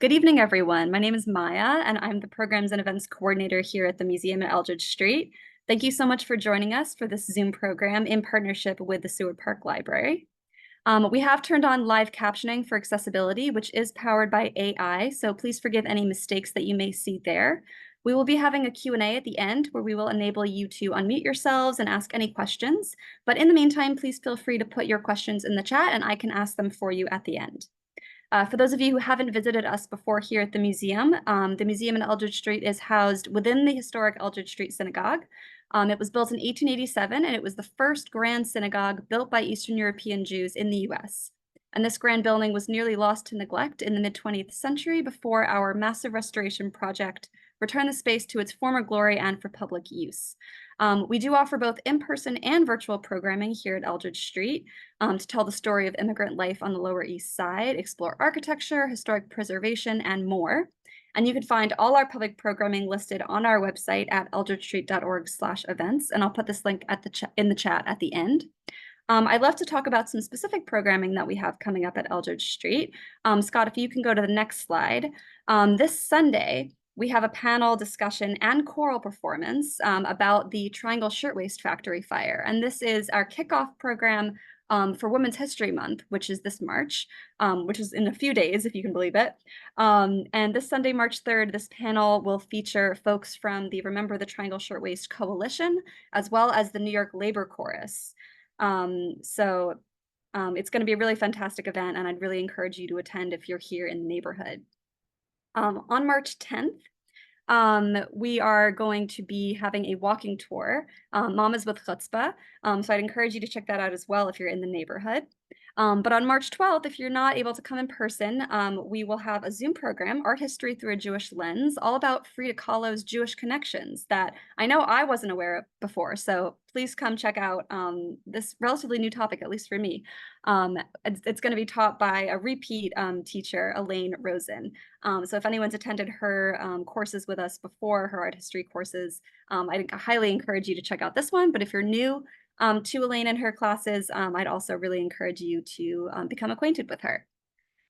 Good evening, everyone. My name is Maya, and I'm the Programs and Events Coordinator here at the Museum at Eldridge Street. Thank you so much for joining us for this Zoom program in partnership with the Seward Park Library. We have turned on live captioning for accessibility, which is powered by AI, so please forgive any mistakes that you may see there. We will be having a Q&A at the end where we will enable you to unmute yourselves and ask any questions. But in the meantime, please feel free to put your questions in the chat and I can ask them for you at the end. For those of you who haven't visited us before here at the museum in Eldridge Street is housed within the historic Eldridge Street Synagogue. It was built in 1887, and it was the first grand synagogue built by Eastern European Jews in the US. And this grand building was nearly lost to neglect in the mid-20th century before our massive restoration project returned the space to its former glory and for public use. We do offer both in-person and virtual programming here at Eldridge Street to tell the story of immigrant life on the Lower East Side, explore architecture, historic preservation, and more. And you can find all our public programming listed on our website at eldridgestreet.org/events, and I'll put this link at in the chat at the end. I'd love to talk about some specific programming that we have coming up at Eldridge Street. Scott, if you can go to the next slide. This Sunday, we have a panel discussion and choral performance about the Triangle Shirtwaist Factory fire. And this is our kickoff program for Women's History Month, which is this March, which is in a few days, if you can believe it. And this Sunday, March 3rd, this panel will feature folks from the Remember the Triangle Shirtwaist Coalition, as well as the New York Labor Chorus. It's going to be a really fantastic event, and I'd really encourage you to attend if you're here in the neighborhood. On March 10th, we are going to be having a walking tour, Mamas with Chutzpah. So I'd encourage you to check that out as well if you're in the neighborhood. But on March 12th, if you're not able to come in person, we will have a Zoom program, Art History Through a Jewish Lens, all about Frida Kahlo's Jewish connections that I know I wasn't aware of before. So please come check out this relatively new topic, at least for me. It's going to be taught by a repeat teacher, Elaine Rosen. So if anyone's attended her courses with us before, her art history courses, I highly encourage you to check out this one. But if you're new to Elaine and her classes, I'd also really encourage you to become acquainted with her.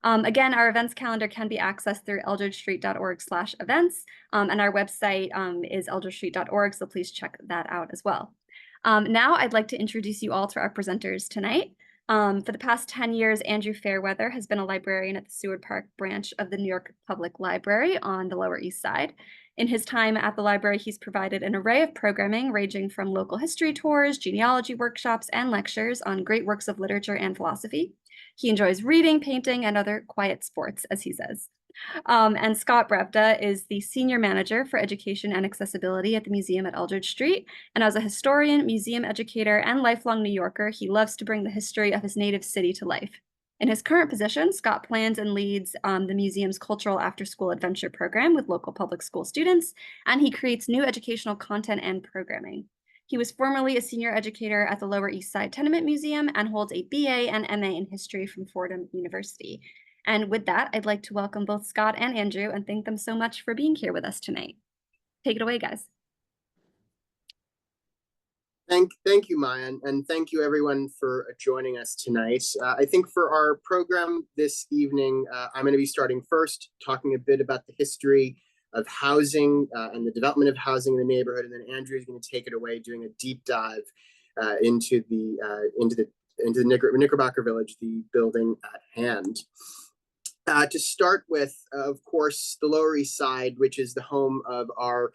Again, our events calendar can be accessed through eldridgestreet.org/events, and our website is eldridgestreet.org, so please check that out as well. Now I'd like to introduce you all to our presenters tonight. For the past 10 years, Andrew Fairweather has been a librarian at the Seward Park branch of the New York Public Library on the Lower East Side. In his time at the library, he's provided an array of programming ranging from local history tours, genealogy workshops, and lectures on great works of literature and philosophy. He enjoys reading, painting, and other quiet sports, as he says. And Scott Brevda is the Senior Manager for Education and Accessibility at the Museum at Eldridge Street. And as a historian, museum educator, and lifelong New Yorker, he loves to bring the history of his native city to life. In his current position, Scott plans and leads the museum's cultural after-school adventure program with local public school students, and he creates new educational content and programming. He was formerly a senior educator at the Lower East Side Tenement Museum and holds a BA and MA in history from Fordham University. And with that, I'd like to welcome both Scott and Andrew and thank them so much for being here with us tonight. Take it away, guys. Thank you, Maya, and thank you everyone for joining us tonight. I think for our program this evening, I'm going to be starting first, talking a bit about the history of housing and the development of housing in the neighborhood, and then Andrew is going to take it away, doing a deep dive into the Knickerbocker Village, the building at hand. To start with, of course, the Lower East Side, which is the home of our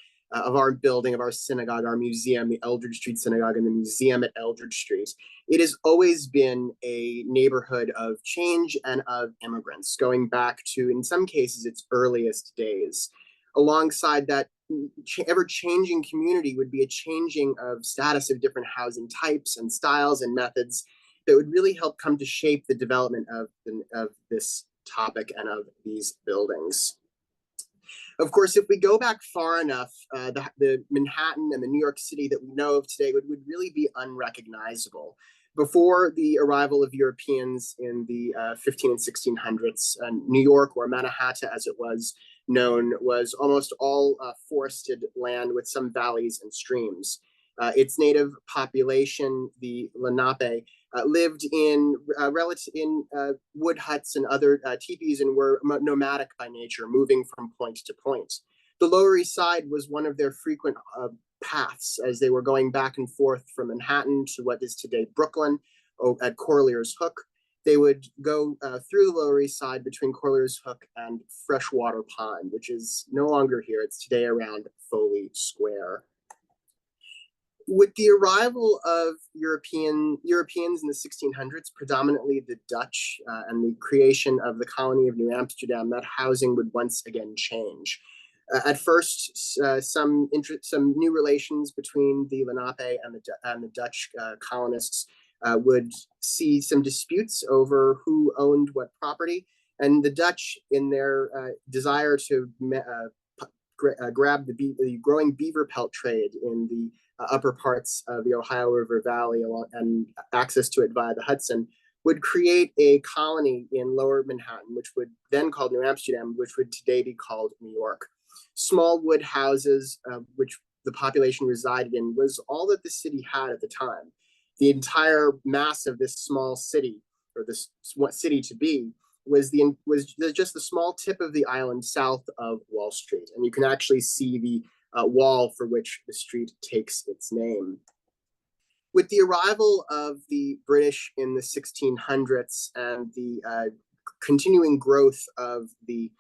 building, of our synagogue, our museum, the Eldridge Street Synagogue, and the museum at Eldridge Street. It has always been a neighborhood of change and of immigrants, going back to, in some cases, its earliest days. Alongside that ever-changing community would be a changing of status of different housing types and styles and methods that would really help come to shape the development of this topic and of these buildings. Of course, if we go back far enough, the Manhattan and the New York City that we know of today would really be unrecognizable. Before the arrival of Europeans in the 15 and 1600s, New York, or Manhattan as it was known, was almost all forested land with some valleys and streams. Its native population, the Lenape, lived in wood huts and other teepees and were nomadic by nature, moving from point to point. The Lower East Side was one of their frequent paths as they were going back and forth from Manhattan to what is today Brooklyn at Corlear's Hook. They would go through the Lower East Side between Corlear's Hook and Freshwater Pond, which is no longer here. It's today around Foley Square. With the arrival of Europeans in the 1600s, predominantly the Dutch, and the creation of the colony of New Amsterdam, that housing would once again change. At first, some new relations between the Lenape and the Dutch colonists would see some disputes over who owned what property, and the Dutch, in their desire to grab the growing beaver pelt trade in the upper parts of the Ohio River Valley and access to it via the Hudson, would create a colony in Lower Manhattan, which would then called New Amsterdam, which would today be called New York. Small wood houses, which the population resided in, was all that the city had at the time. The entire mass of this small city, or this city to be, was just the small tip of the island south of Wall Street. And you can actually see the wall for which the street takes its name. With the arrival of the British in the 1600s and the continuing growth of the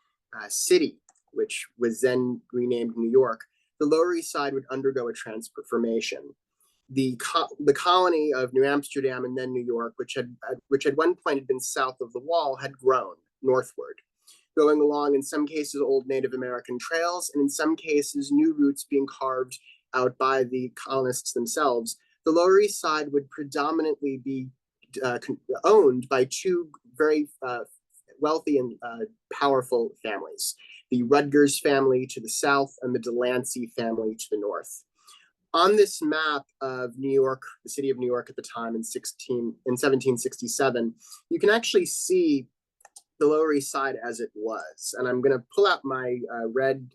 city, which was then renamed New York, the Lower East Side would undergo a transformation. The colony of New Amsterdam and then New York, which at one point had been south of the wall, had grown northward, going along in some cases old Native American trails, and in some cases new routes being carved out by the colonists themselves. The Lower East Side would predominantly be owned by two very wealthy and powerful families: the Rutgers family to the south and the Delancey family to the north. On this map of New York, the city of New York at the time in 1767, you can actually see the Lower East Side as it was. And I'm going to pull out my red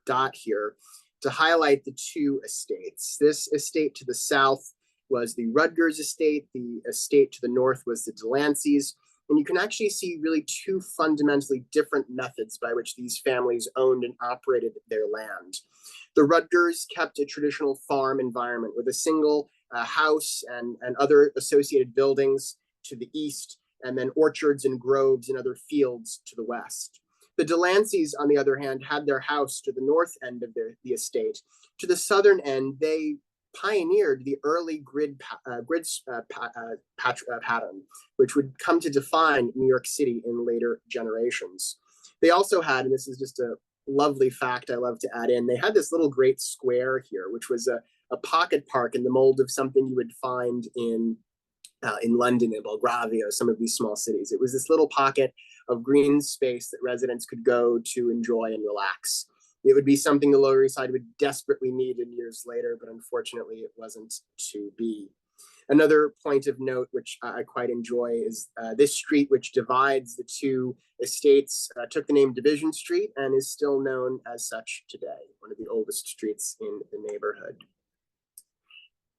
dot here to highlight the two estates. This estate to the south was the Rutgers estate. The estate to the north was the Delanceys. And you can actually see really two fundamentally different methods by which these families owned and operated their land. The Rutgers kept a traditional farm environment with a single house and other associated buildings to the east, and then orchards and groves and other fields to the west. The Delanceys, on the other hand, had their house to the north end of the estate. To the southern end, they pioneered the early grid pattern, which would come to define New York City in later generations. They also had, and this is just a lovely fact I love to add in, they had this little great square here, which was a pocket park in the mold of something you would find in London and Belgravia, some of these small cities. It was this little pocket of green space that residents could go to enjoy and relax. It would be something the Lower East Side would desperately need in years later, but unfortunately it wasn't to be. Another point of note, which I quite enjoy, is this street, which divides the two estates, took the name Division Street and is still known as such today, one of the oldest streets in the neighborhood.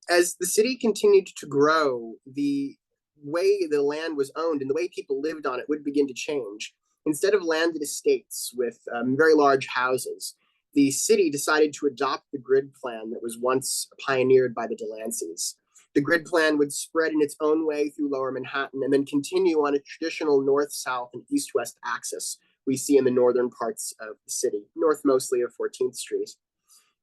As the city continued to grow, the way the land was owned and the way people lived on it would begin to change. Instead of landed estates with very large houses, the city decided to adopt the grid plan that was once pioneered by the Delanceys. The grid plan would spread in its own way through Lower Manhattan and then continue on a traditional north-south and east-west axis we see in the northern parts of the city, north mostly of 14th Street.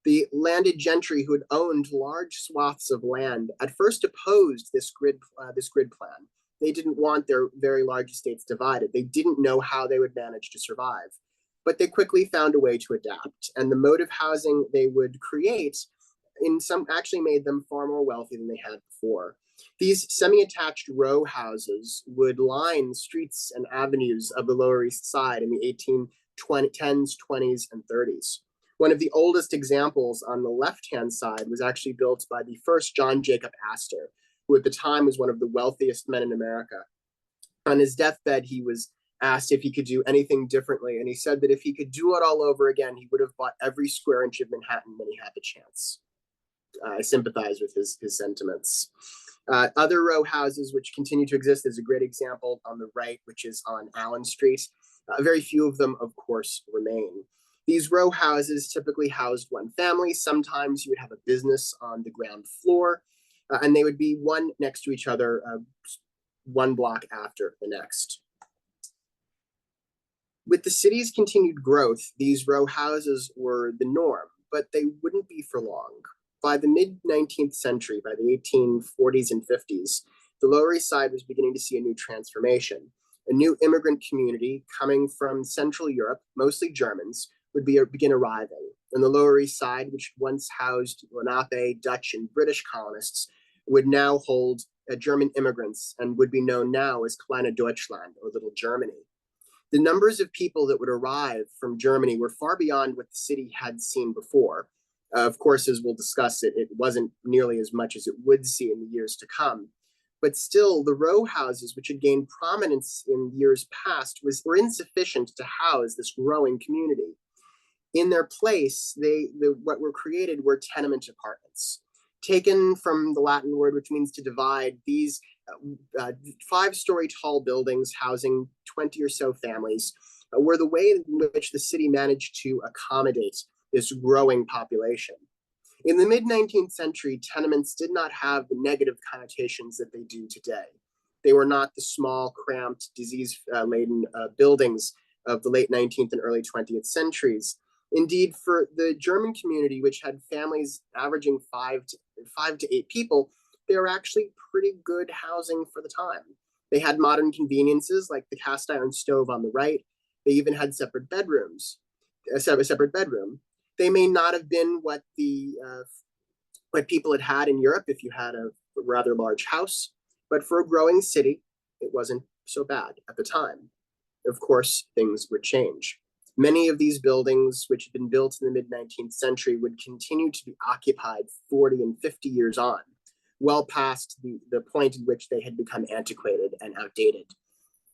The landed gentry who had owned large swaths of land at first opposed this grid plan. They didn't want their very large estates divided. They didn't know how they would manage to survive. But they quickly found a way to adapt. And the mode of housing they would create actually made them far more wealthy than they had before. These semi-attached row houses would line streets and avenues of the Lower East Side in the 1810s, 20s, and 30s. One of the oldest examples on the left-hand side was actually built by the first John Jacob Astor, who at the time was one of the wealthiest men in America. On his deathbed, he was asked if he could do anything differently, and he said that if he could do it all over again, he would have bought every square inch of Manhattan when he had the chance. I sympathize with his sentiments. Other row houses which continue to exist, there's a great example on the right, which is on Allen Street. Very few of them, of course, remain. These row houses typically housed one family. Sometimes you would have a business on the ground floor, and they would be one next to each other, one block after the next. With the city's continued growth, these row houses were the norm, but they wouldn't be for long. By the mid-19th century, by the 1840s and 50s, the Lower East Side was beginning to see a new transformation. A new immigrant community coming from Central Europe, mostly Germans, would begin arriving. And the Lower East Side, which once housed Lenape, Dutch, and British colonists, would now hold German immigrants and would be known now as Kleine Deutschland, or Little Germany. The numbers of people that would arrive from Germany were far beyond what the city had seen before. Of course, as we'll discuss, it wasn't nearly as much as it would see in the years to come. But still, the row houses, which had gained prominence in years past, were insufficient to house this growing community. In their place, what were created were tenement apartments. Taken from the Latin word, which means to divide, these 5-story tall buildings housing 20 or so families were the way in which the city managed to accommodate this growing population. In the mid-19th century, tenements did not have the negative connotations that they do today. They were not the small, cramped, disease-laden buildings of the late 19th and early 20th centuries. Indeed, for the German community, which had families averaging 5 to 8 people, they were actually pretty good housing for the time. They had modern conveniences like the cast iron stove on the right. They even had separate bedrooms, a separate bedroom. They may not have been what people had in Europe if you had a rather large house, but for a growing city, it wasn't so bad at the time. Of course, things would change. Many of these buildings, which had been built in the mid-19th century, would continue to be occupied 40 and 50 years on, well past the point in which they had become antiquated and outdated.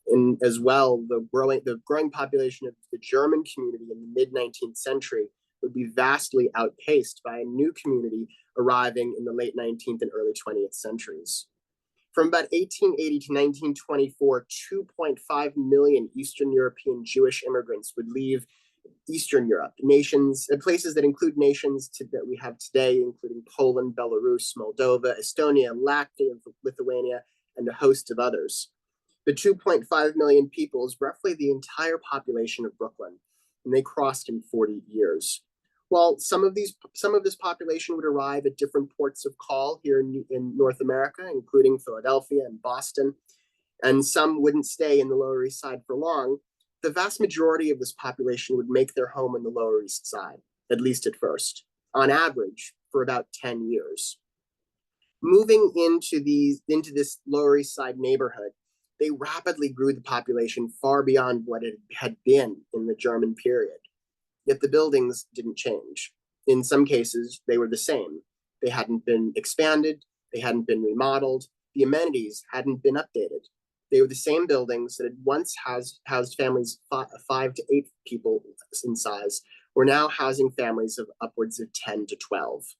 And as well, the growing population of the German community in the mid-19th century would be vastly outpaced by a new community arriving in the late 19th and early 20th centuries. From about 1880 to 1924, 2.5 million Eastern European Jewish immigrants would leave Eastern Europe, places that include nations that we have today, including Poland, Belarus, Moldova, Estonia, Latvia, Lithuania, and a host of others. The 2.5 million people is roughly the entire population of Brooklyn, and they crossed in 40 years. While some of this population would arrive at different ports of call here in North America, including Philadelphia and Boston, and some wouldn't stay in the Lower East Side for long, the vast majority of this population would make their home in the Lower East Side, at least at first, on average for about 10 years. Moving into this Lower East Side neighborhood, they rapidly grew the population far beyond what it had been in the German period. Yet the buildings didn't change. In some cases, they were the same. They hadn't been expanded, they hadn't been remodeled, the amenities hadn't been updated. They were the same buildings that had once housed families 5 to 8 people in size, were now housing families of upwards of 10 to 12.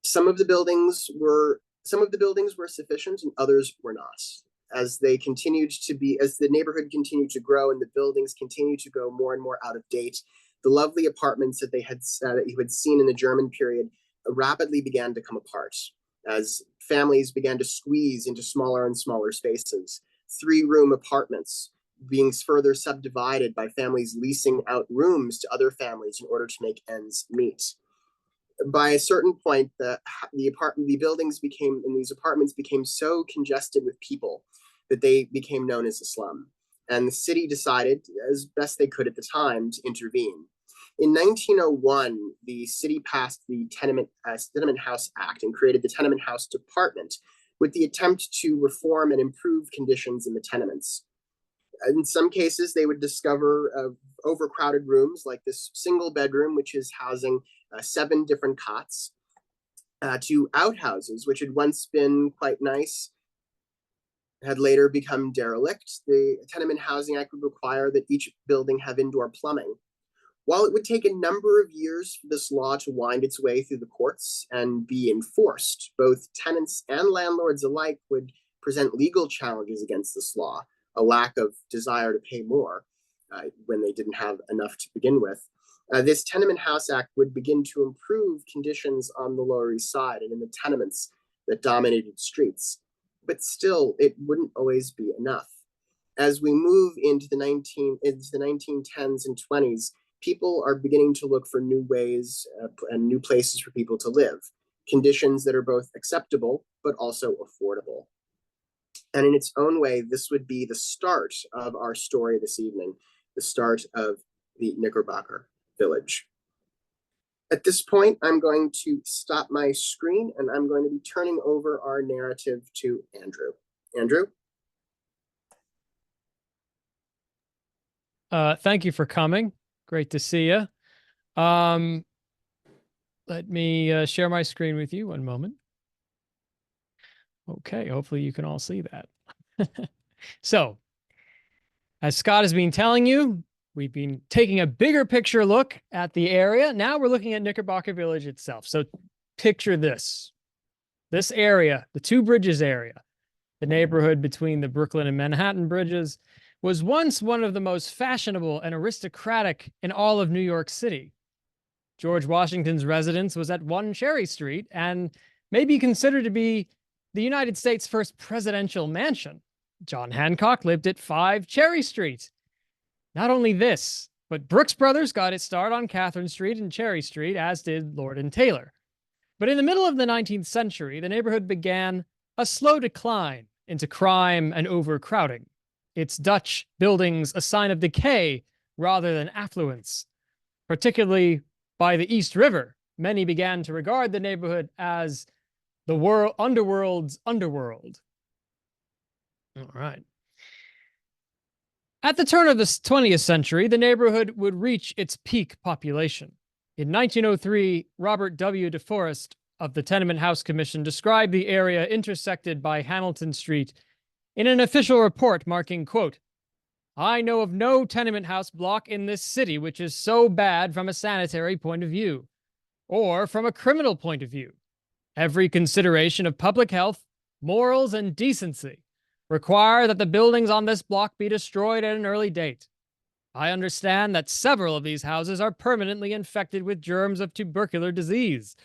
Some of the buildings were sufficient and others were not. As the neighborhood continued to grow and the buildings continued to go more and more out of date, the lovely apartments that you had seen in the German period rapidly began to come apart as families began to squeeze into smaller and smaller spaces. 3-room apartments being further subdivided by families leasing out rooms to other families in order to make ends meet. By a certain point, the buildings these apartments became so congested with people that they became known as a slum. And the city decided, as best they could at the time, to intervene. In 1901, the city passed the Tenement House Act and created the Tenement House Department with the attempt to reform and improve conditions in the tenements. In some cases, they would discover overcrowded rooms like this single bedroom, which is housing 7 different cots, to outhouses, which had once been quite nice, had later become derelict. The Tenement Housing Act would require that each building have indoor plumbing. While it would take a number of years for this law to wind its way through the courts and be enforced, both tenants and landlords alike would present legal challenges against this law, a lack of desire to pay more when they didn't have enough to begin with. This Tenement House Act would begin to improve conditions on the Lower East Side and in the tenements that dominated streets. But still, it wouldn't always be enough. As we move into the 1910s and 20s, people are beginning to look for new ways and new places for people to live, conditions that are both acceptable but also affordable. And in its own way, this would be the start of our story this evening, the start of the Knickerbocker Village. At this point, I'm going to stop my screen and I'm going to be turning over our narrative to Andrew. Andrew? Thank you for coming. Great to see you. Let me share my screen with you. One moment. Okay, hopefully you can all see that. So, as Scott has been telling you, we've been taking a bigger picture look at the area. Now we're looking at Knickerbocker Village itself. So picture this. This area, the Two Bridges area, the neighborhood between the Brooklyn and Manhattan bridges, was once one of the most fashionable and aristocratic in all of New York City. George Washington's residence was at 1 Cherry Street and may be considered to be the United States' first presidential mansion. John Hancock lived at 5 Cherry Street. Not only this, but Brooks Brothers got its start on Catherine Street and Cherry Street, as did Lord and Taylor. But in the middle of the 19th century, the neighborhood began a slow decline into crime and overcrowding. Its Dutch buildings a sign of decay rather than affluence. Particularly by the East River, many began to regard the neighborhood as the underworld's underworld. All right. At the turn of the 20th century, the neighborhood would reach its peak population. In 1903, Robert W. DeForest of the Tenement House Commission described the area intersected by Hamilton Street in an official report marking, quote, "I know of no tenement house block in this city which is so bad from a sanitary point of view, or from a criminal point of view. Every consideration of public health, morals, and decency require that the buildings on this block be destroyed at an early date. I understand that several of these houses are permanently infected with germs of tubercular disease,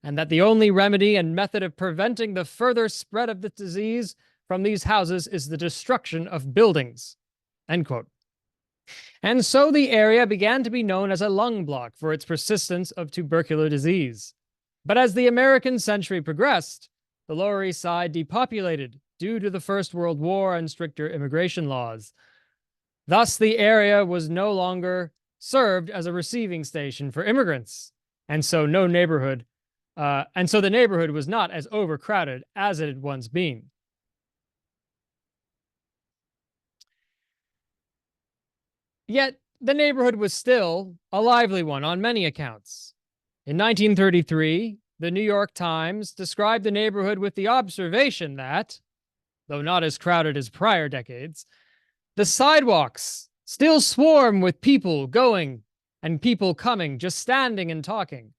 and that the only remedy and method of preventing the further spread of the disease from these houses is the destruction of buildings." End quote. And so the area began to be known as a lung block for its persistence of tubercular disease. But as the American century progressed, the Lower East Side depopulated due to the First World War and stricter immigration laws. Thus, the area was no longer served as a receiving station for immigrants, and so the neighborhood was not as overcrowded as it had once been. Yet, the neighborhood was still a lively one on many accounts. In 1933, the New York Times described the neighborhood with the observation that, though not as crowded as prior decades, the sidewalks still swarm with people going and people coming, just standing and talking.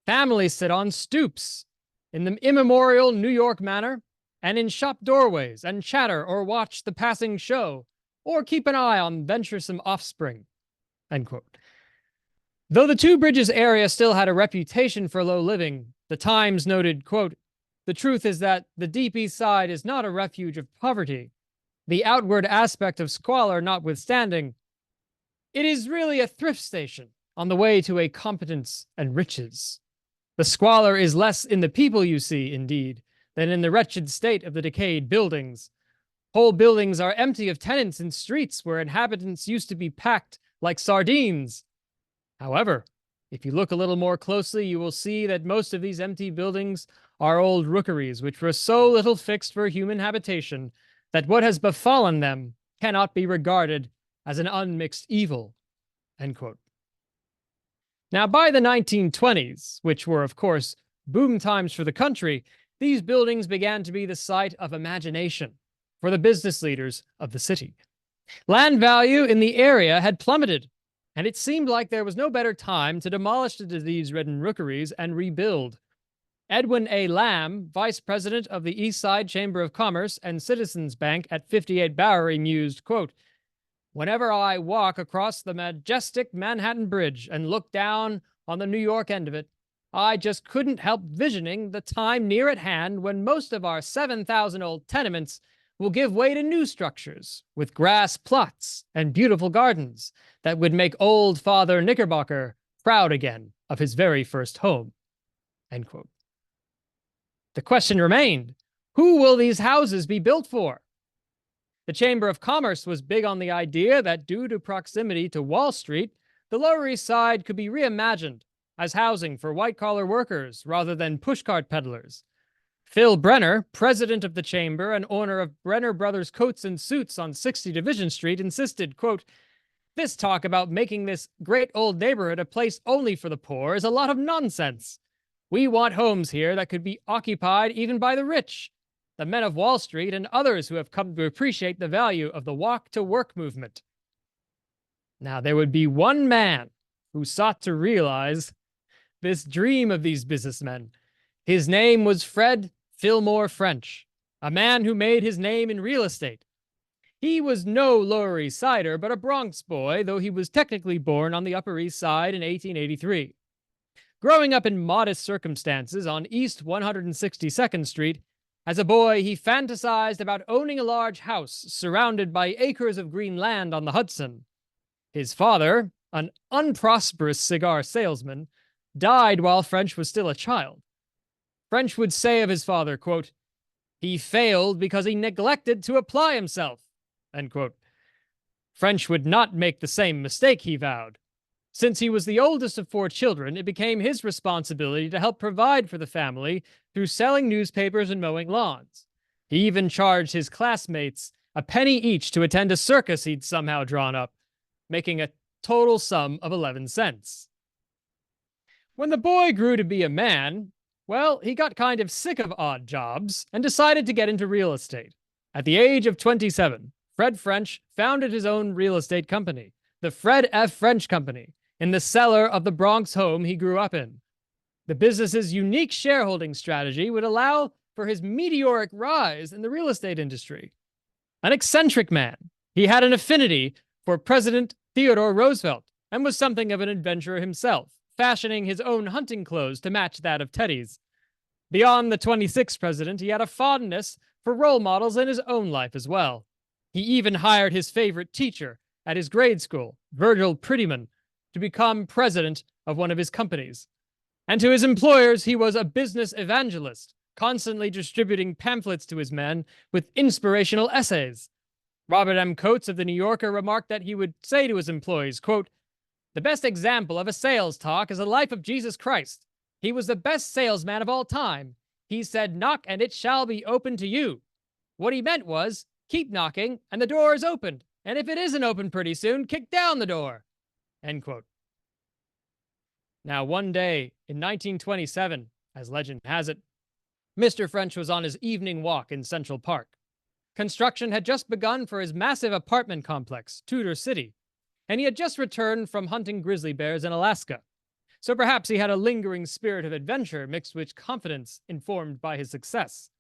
Families sit on stoops in the immemorial New York manner and in shop doorways and chatter or watch the passing show or keep an eye on venturesome offspring. End quote. Though the Two Bridges area still had a reputation for low living, the Times noted, quote, "The truth is that the Deep East Side is not a refuge of poverty. The outward aspect of squalor notwithstanding, it is really a thrift station on the way to a competence and riches. The squalor is less in the people you see, indeed, than in the wretched state of the decayed buildings. Whole buildings are empty of tenants in streets where inhabitants used to be packed like sardines. However, if you look a little more closely, you will see that most of these empty buildings are old rookeries, which were so little fixed for human habitation that what has befallen them cannot be regarded as an unmixed evil." End quote. Now, by the 1920s, which were, of course, boom times for the country, these buildings began to be the site of imagination for the business leaders of the city. Land value in the area had plummeted, and it seemed like there was no better time to demolish the disease-ridden rookeries and rebuild. Edwin A. Lamb, vice president of the East Side Chamber of Commerce and Citizens Bank at 58 Bowery, mused, quote, "Whenever I walk across the majestic Manhattan Bridge and look down on the New York end of it, I just couldn't help visioning the time near at hand when most of our 7,000-old tenements will give way to new structures with grass plots and beautiful gardens that would make old Father Knickerbocker proud again of his very first home." End quote. The question remained, who will these houses be built for? The Chamber of Commerce was big on the idea that due to proximity to Wall Street, the Lower East Side could be reimagined as housing for white-collar workers rather than pushcart peddlers. Phil Brenner, president of the chamber and owner of Brenner Brothers Coats and Suits on 60 Division Street, insisted, quote, "This talk about making this great old neighborhood a place only for the poor is a lot of nonsense. We want homes here that could be occupied even by the rich, the men of Wall Street, and others who have come to appreciate the value of the walk-to-work movement." Now, there would be one man who sought to realize this dream of these businessmen. His name was Fred Fillmore French, a man who made his name in real estate. He was no Lower East Sider, but a Bronx boy, though he was technically born on the Upper East Side in 1883. Growing up in modest circumstances on East 162nd Street, as a boy, he fantasized about owning a large house surrounded by acres of green land on the Hudson. His father, an unprosperous cigar salesman, died while French was still a child. French would say of his father, quote, "He failed because he neglected to apply himself," end quote. French would not make the same mistake, he vowed. Since he was the oldest of 4 children, it became his responsibility to help provide for the family through selling newspapers and mowing lawns. He even charged his classmates a penny each to attend a circus he'd somehow drawn up, making a total sum of 11 cents. When the boy grew to be a man, well, he got kind of sick of odd jobs and decided to get into real estate. At the age of 27, Fred French founded his own real estate company, the Fred F. French Company, in the cellar of the Bronx home he grew up in. The business's unique shareholding strategy would allow for his meteoric rise in the real estate industry. An eccentric man, he had an affinity for President Theodore Roosevelt and was something of an adventurer himself, fashioning his own hunting clothes to match that of Teddy's. Beyond the 26th president, he had a fondness for role models in his own life as well. He even hired his favorite teacher at his grade school, Virgil Prettyman, to become president of one of his companies. And to his employers, he was a business evangelist, constantly distributing pamphlets to his men with inspirational essays. Robert M. Coates of the New Yorker remarked that he would say to his employees, quote, "The best example of a sales talk is the life of Jesus Christ. He was the best salesman of all time. He said, 'Knock and it shall be opened to you.' What he meant was, keep knocking and the door is opened. And if it isn't open pretty soon, kick down the door." End quote. Now, one day in 1927, as legend has it, Mr. French was on his evening walk in Central Park. Construction had just begun for his massive apartment complex, Tudor City, and he had just returned from hunting grizzly bears in Alaska. So perhaps he had a lingering spirit of adventure mixed with confidence informed by his success.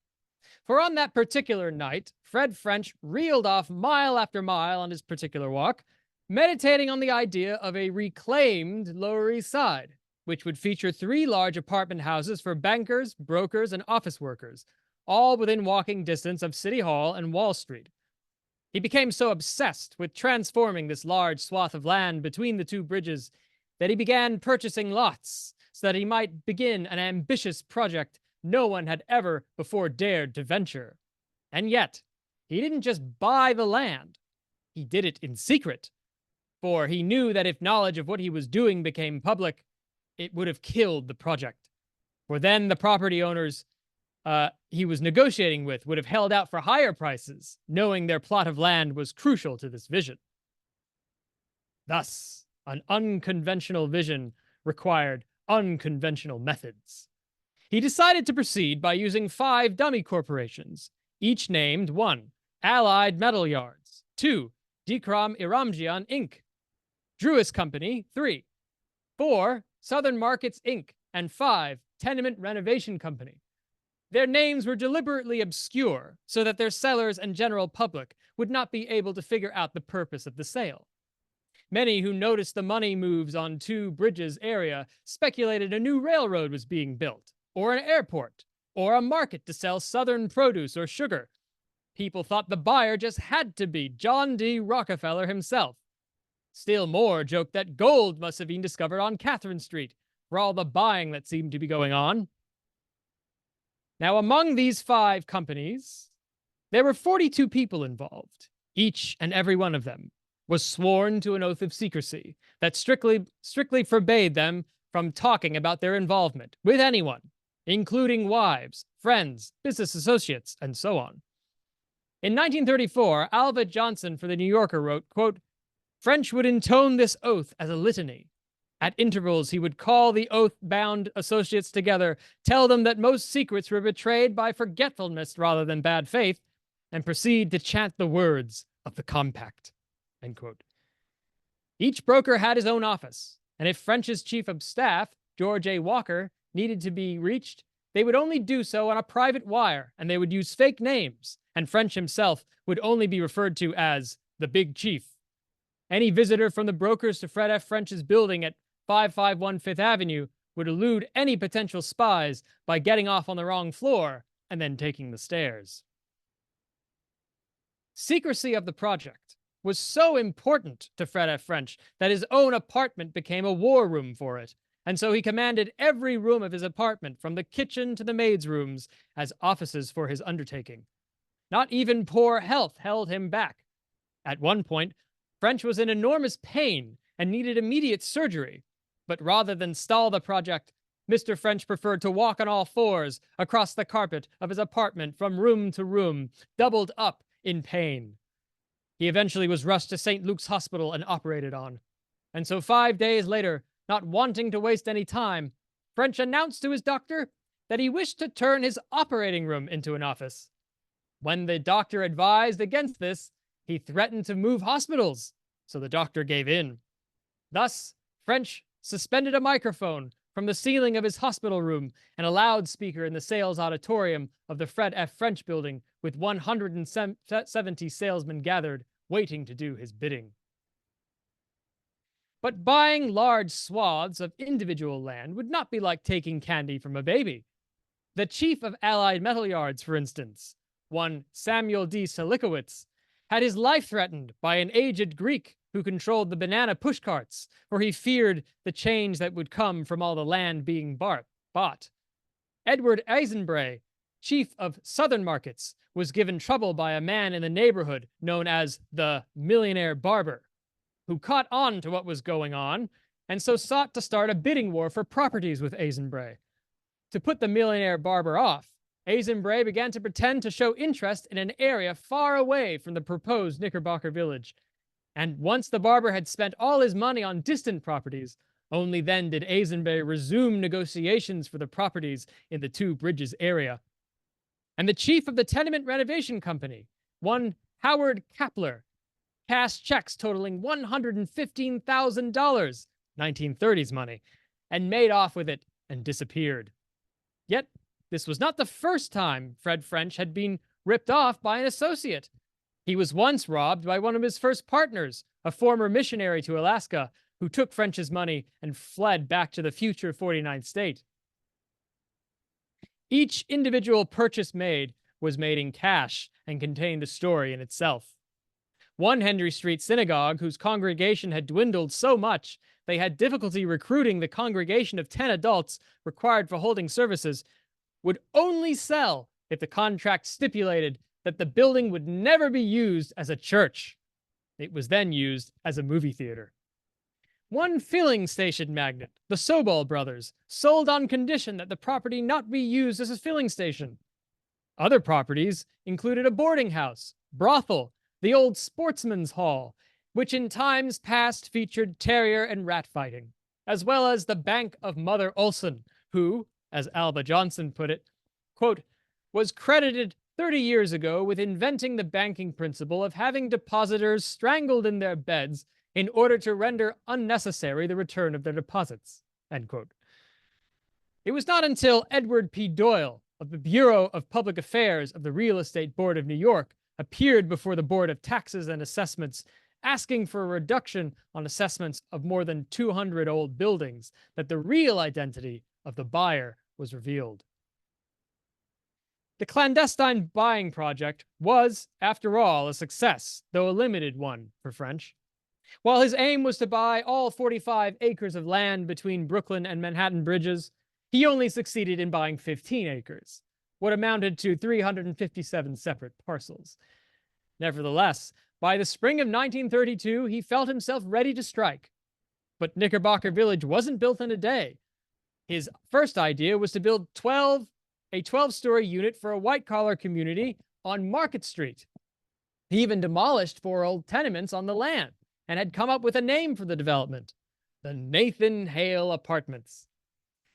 For on that particular night, Fred French reeled off mile after mile on his particular walk, meditating on the idea of a reclaimed Lower East Side, which would feature 3 large apartment houses for bankers, brokers, and office workers, all within walking distance of City Hall and Wall Street. He became so obsessed with transforming this large swath of land between the 2 bridges that he began purchasing lots so that he might begin an ambitious project no one had ever before dared to venture. And yet, he didn't just buy the land, he did it in secret. For he knew that if knowledge of what he was doing became public, it would have killed the project. For then the property owners he was negotiating with would have held out for higher prices, knowing their plot of land was crucial to this vision. Thus, an unconventional vision required unconventional methods. He decided to proceed by using 5 dummy corporations, each named 1, Allied Metal Yards, 2, Dikram Iramjian Inc., Drewis Company, 3. 4. Southern Markets, Inc., and 5. Tenement Renovation Company. Their names were deliberately obscure so that their sellers and general public would not be able to figure out the purpose of the sale. Many who noticed the money moves on Two Bridges area speculated a new railroad was being built, or an airport, or a market to sell southern produce or sugar. People thought the buyer just had to be John D. Rockefeller himself. Still more joked that gold must have been discovered on Catherine Street for all the buying that seemed to be going on. Now, among these 5 companies, there were 42 people involved. Each and every one of them was sworn to an oath of secrecy that strictly forbade them from talking about their involvement with anyone, including wives, friends, business associates, and so on. In 1934, Alva Johnson for the New Yorker wrote, quote, "French would intone this oath as a litany. At intervals, he would call the oath-bound associates together, tell them that most secrets were betrayed by forgetfulness rather than bad faith, and proceed to chant the words of the compact." End quote. Each broker had his own office, and if French's chief of staff, George A. Walker, needed to be reached, they would only do so on a private wire, and they would use fake names, and French himself would only be referred to as the Big Chief. Any visitor from the brokers to Fred F. French's building at 551 Fifth Avenue would elude any potential spies by getting off on the wrong floor and then taking the stairs. Secrecy of the project was so important to Fred F. French that his own apartment became a war room for it, and so he commanded every room of his apartment, from the kitchen to the maids' rooms, as offices for his undertaking. Not even poor health held him back. At one point, French was in enormous pain and needed immediate surgery, but rather than stall the project, Mr. French preferred to walk on all fours across the carpet of his apartment from room to room, doubled up in pain. He eventually was rushed to St. Luke's Hospital and operated on. And so 5 days later, not wanting to waste any time, French announced to his doctor that he wished to turn his operating room into an office. When the doctor advised against this, he threatened to move hospitals, so the doctor gave in. Thus, French suspended a microphone from the ceiling of his hospital room and a loudspeaker in the sales auditorium of the Fred F. French building, with 170 salesmen gathered, waiting to do his bidding. But buying large swaths of individual land would not be like taking candy from a baby. The chief of Allied Metal Yards, for instance, one Samuel D. Selikowitz, had his life threatened by an aged Greek who controlled the banana pushcarts, for he feared the change that would come from all the land being bought. Edward Eisenbray, chief of Southern Markets, was given trouble by a man in the neighborhood known as the millionaire barber, who caught on to what was going on and so sought to start a bidding war for properties with Eisenbray. To put the millionaire barber off, Eisenbray began to pretend to show interest in an area far away from the proposed Knickerbocker Village. And once the barber had spent all his money on distant properties, only then did Eisenbray resume negotiations for the properties in the Two Bridges area. And the chief of the Tenement Renovation Company, one Howard Kapler, cashed checks totaling $115,000, 1930s money, and made off with it and disappeared. Yet, this was not the first time Fred French had been ripped off by an associate. He was once robbed by one of his first partners, a former missionary to Alaska, who took French's money and fled back to the future 49th state. Each individual purchase made was made in cash and contained a story in itself. One Henry Street synagogue, whose congregation had dwindled so much they had difficulty recruiting the congregation of 10 adults required for holding services, would only sell if the contract stipulated that the building would never be used as a church. It was then used as a movie theater. One filling station magnate, the Sobol brothers, sold on condition that the property not be used as a filling station. Other properties included a boarding house, brothel, the old Sportsman's Hall, which in times past featured terrier and rat fighting, as well as the Bank of Mother Olson, who, as Alva Johnson put it, quote, was credited 30 years ago with inventing the banking principle of having depositors strangled in their beds in order to render unnecessary the return of their deposits, end quote. It was not until Edward P. Doyle of the Bureau of Public Affairs of the Real Estate Board of New York appeared before the Board of Taxes and Assessments asking for a reduction on assessments of more than 200 old buildings that the real identity of the buyer was revealed. The clandestine buying project was, after all, a success, though a limited one for French. While his aim was to buy all 45 acres of land between Brooklyn and Manhattan bridges, he only succeeded in buying 15 acres, what amounted to 357 separate parcels. Nevertheless, by the spring of 1932, he felt himself ready to strike. But Knickerbocker Village wasn't built in a day. His first idea was to build a 12-story unit for a white-collar community on Market Street. He even demolished 4 old tenements on the land and had come up with a name for the development, the Nathan Hale Apartments.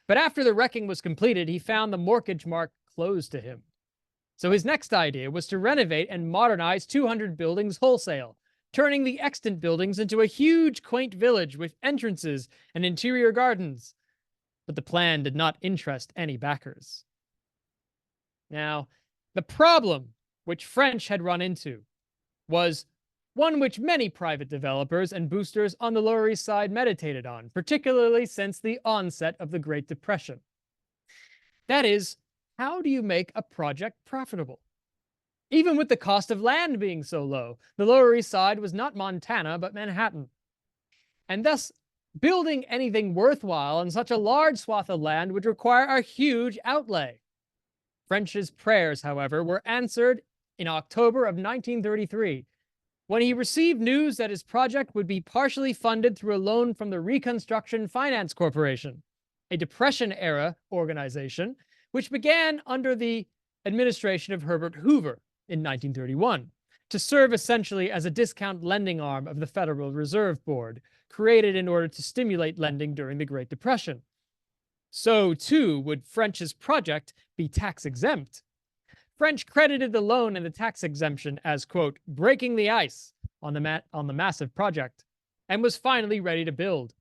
But after the wrecking was completed, he found the mortgage mark closed to him. So his next idea was to renovate and modernize 200 buildings wholesale, turning the extant buildings into a huge, quaint village with entrances and interior gardens. But the plan did not interest any backers. Now, the problem which French had run into was one which many private developers and boosters on the Lower East Side meditated on, particularly since the onset of the Great Depression. That is, how do you make a project profitable? Even with the cost of land being so low, the Lower East Side was not Montana, but Manhattan. And thus, building anything worthwhile on such a large swath of land would require a huge outlay. French's prayers, however, were answered in October of 1933, when he received news that his project would be partially funded through a loan from the Reconstruction Finance Corporation, a Depression-era organization which began under the administration of Herbert Hoover in 1931, to serve essentially as a discount lending arm of the Federal Reserve Board, created in order to stimulate lending during the Great Depression. So, too, would French's project be tax-exempt. French credited the loan and the tax exemption as, quote, breaking the ice on the massive project, and was finally ready to build.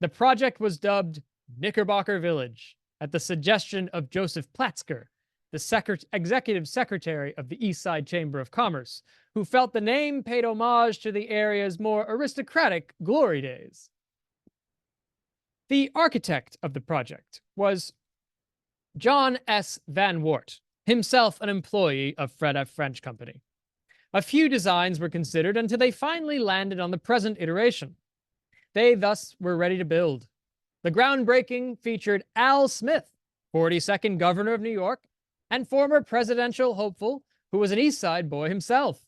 The project was dubbed Knickerbocker Village, at the suggestion of Joseph Platzker, the executive secretary of the East Side Chamber of Commerce, who felt the name paid homage to the area's more aristocratic glory days. The architect of the project was John S. Van Wart, himself an employee of Fred F. French Company. A few designs were considered until they finally landed on the present iteration. They thus were ready to build. The groundbreaking featured Al Smith, 42nd governor of New York, and former presidential hopeful who was an East Side boy himself.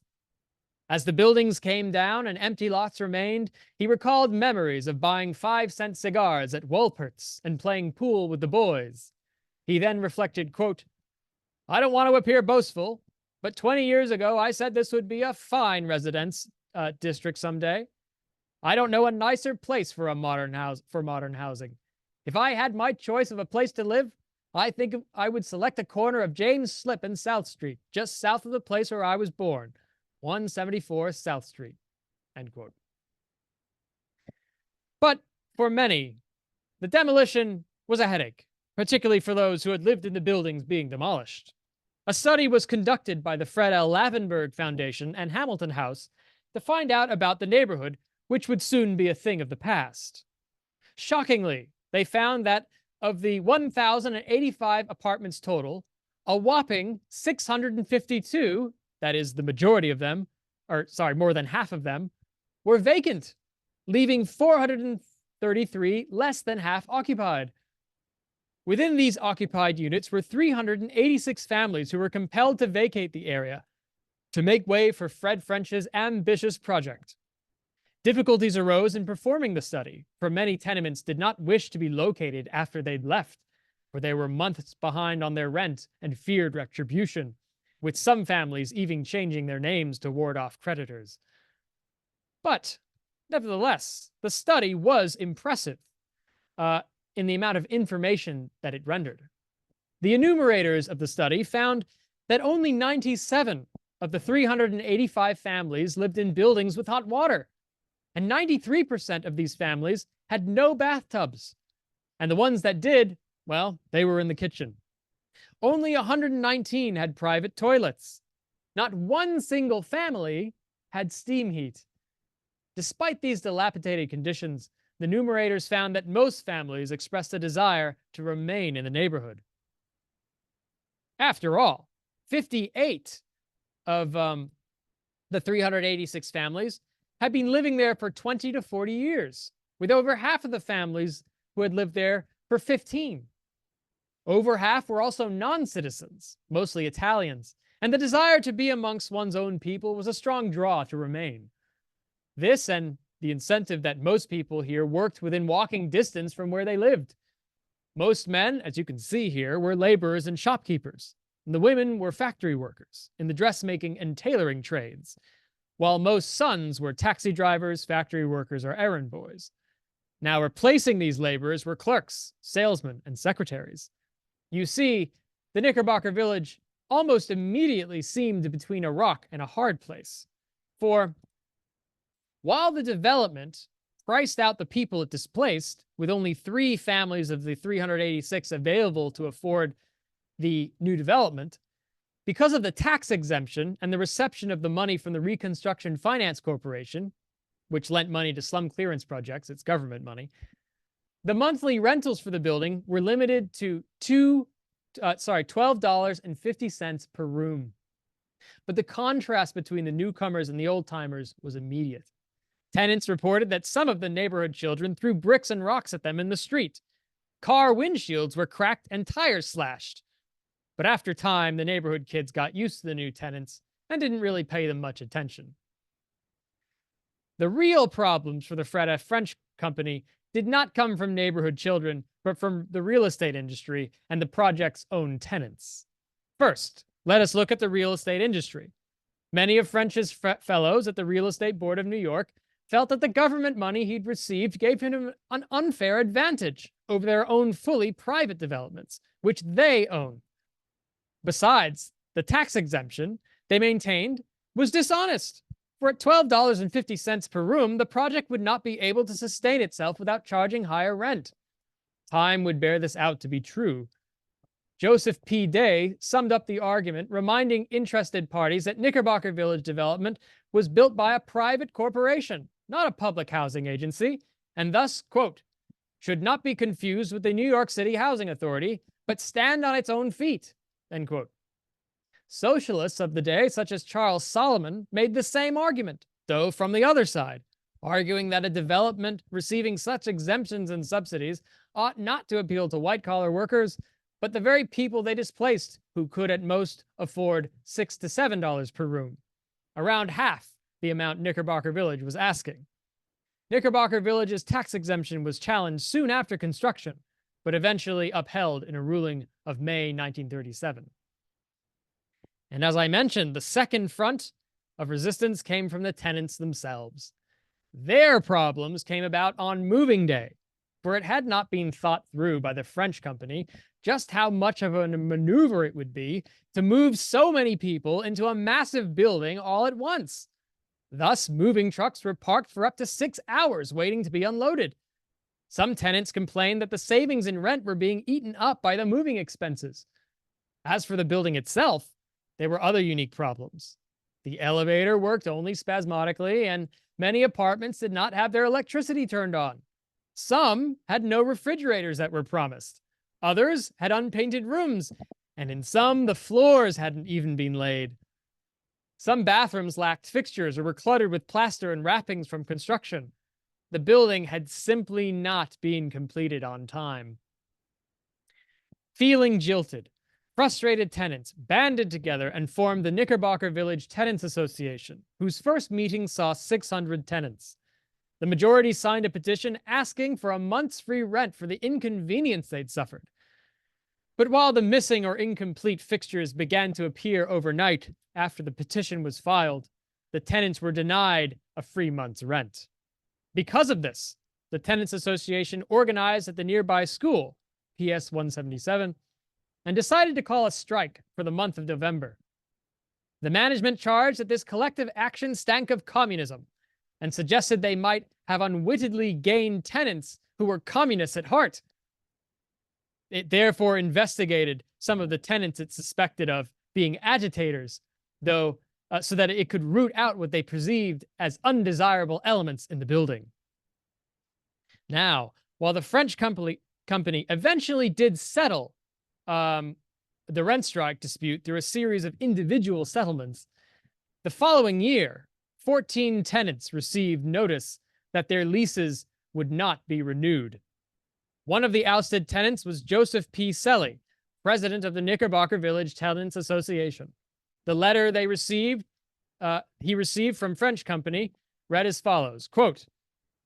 As the buildings came down and empty lots remained, he recalled memories of buying 5-cent cigars at Wolpert's and playing pool with the boys. He then reflected, quote, I don't want to appear boastful, but 20 years ago I said this would be a fine residence district someday. I don't know a nicer place for modern housing. If I had my choice of a place to live, I think I would select a corner of James Slip and South Street, just south of the place where I was born, 174 South Street, end quote. But for many, the demolition was a headache, particularly for those who had lived in the buildings being demolished. A study was conducted by the Fred L. Lavenberg Foundation and Hamilton House to find out about the neighborhood, which would soon be a thing of the past. Shockingly, they found that of the 1,085 apartments total, a whopping 652, that is the majority of them, or sorry, more than half of them, were vacant, leaving 433 less than half occupied. Within these occupied units were 386 families who were compelled to vacate the area to make way for Fred French's ambitious project. Difficulties arose in performing the study, for many tenements did not wish to be located after they'd left, for they were months behind on their rent and feared retribution, with some families even changing their names to ward off creditors. But, nevertheless, the study was impressive in the amount of information that it rendered. The enumerators of the study found that only 97 of the 385 families lived in buildings with hot water. and 93% of these families had no bathtubs. And the ones that did, well, they were in the kitchen. Only 119 had private toilets. Not one single family had steam heat. Despite these dilapidated conditions, the numerators found that most families expressed a desire to remain in the neighborhood. After all, 58 of the 386 families had been living there for 20 to 40 years, with over half of the families who had lived there for 15. Over half were also non-citizens, mostly Italians, and the desire to be amongst one's own people was a strong draw to remain. This and the incentive that most people here worked within walking distance from where they lived. Most men, as you can see here, were laborers and shopkeepers, and the women were factory workers in the dressmaking and tailoring trades, while most sons were taxi drivers, factory workers, or errand boys. Now, replacing these laborers were clerks, salesmen, and secretaries. You see, the Knickerbocker Village almost immediately seemed between a rock and a hard place. For while the development priced out the people it displaced, with only 3 families of the 386 available to afford the new development, because of the tax exemption and the reception of the money from the Reconstruction Finance Corporation, which lent money to slum clearance projects, it's government money, the monthly rentals for the building were limited to $12.50 per room. But the contrast between the newcomers and the old-timers was immediate. Tenants reported that some of the neighborhood children threw bricks and rocks at them in the street. Car windshields were cracked and tires slashed. But after time, the neighborhood kids got used to the new tenants and didn't really pay them much attention. The real problems for the French company did not come from neighborhood children, but from the real estate industry and the project's own tenants. First, let us look at the real estate industry. Many of French's fellows at the Real Estate Board of New York felt that the government money he'd received gave him an unfair advantage over their own fully private developments, which they own. Besides, the tax exemption they maintained was dishonest. For at $12.50 per room, the project would not be able to sustain itself without charging higher rent. Time would bear this out to be true. Joseph P. Day summed up the argument, reminding interested parties that Knickerbocker Village development was built by a private corporation, not a public housing agency, and thus, quote, should not be confused with the New York City Housing Authority, but stand on its own feet, end quote. Socialists of the day, such as Charles Solomon, made the same argument, though from the other side, arguing that a development receiving such exemptions and subsidies ought not to appeal to white-collar workers, but the very people they displaced, who could at most afford $6 to $7 per room, around half the amount Knickerbocker Village was asking. Knickerbocker Village's tax exemption was challenged soon after construction, but eventually upheld in a ruling of May 1937. And as I mentioned, the second front of resistance came from the tenants themselves. Their problems came about on moving day, for it had not been thought through by the French company just how much of a maneuver it would be to move so many people into a massive building all at once. Thus, moving trucks were parked for up to 6 hours waiting to be unloaded. Some tenants complained that the savings in rent were being eaten up by the moving expenses. As for the building itself, there were other unique problems. The elevator worked only spasmodically, and many apartments did not have their electricity turned on. Some had no refrigerators that were promised. Others had unpainted rooms, and in some, the floors hadn't even been laid. Some bathrooms lacked fixtures or were cluttered with plaster and wrappings from construction. The building had simply not been completed on time. Feeling jilted, frustrated tenants banded together and formed the Knickerbocker Village Tenants Association, whose first meeting saw 600 tenants. The majority signed a petition asking for a month's free rent for the inconvenience they'd suffered. But while the missing or incomplete fixtures began to appear overnight after the petition was filed, the tenants were denied a free month's rent. Because of this, the Tenants Association organized at the nearby school, PS 177, and decided to call a strike for the month of November. The management charged that this collective action stank of communism, and suggested they might have unwittingly gained tenants who were communists at heart. It therefore investigated some of the tenants it suspected of being agitators, though, so that it could root out what they perceived as undesirable elements in the building. Now, while the French company eventually did settle the rent strike dispute through a series of individual settlements, the following year, 14 tenants received notice that their leases would not be renewed. One of the ousted tenants was Joseph P. Selly, president of the Knickerbocker Village Tenants Association. The letter he received from French company read as follows, quote,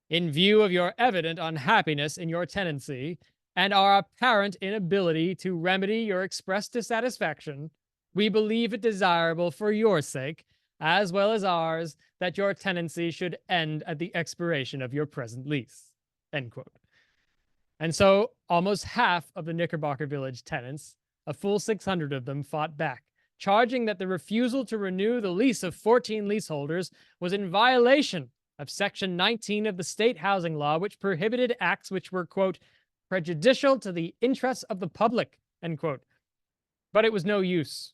"In view of your evident unhappiness in your tenancy and our apparent inability to remedy your expressed dissatisfaction, we believe it desirable for your sake, as well as ours, that your tenancy should end at the expiration of your present lease." End quote. And so almost half of the Knickerbocker Village tenants, a full 600 of them, fought back, charging that the refusal to renew the lease of 14 leaseholders was in violation of Section 19 of the state housing law, which prohibited acts which were, quote, "prejudicial to the interests of the public," end quote. But it was no use.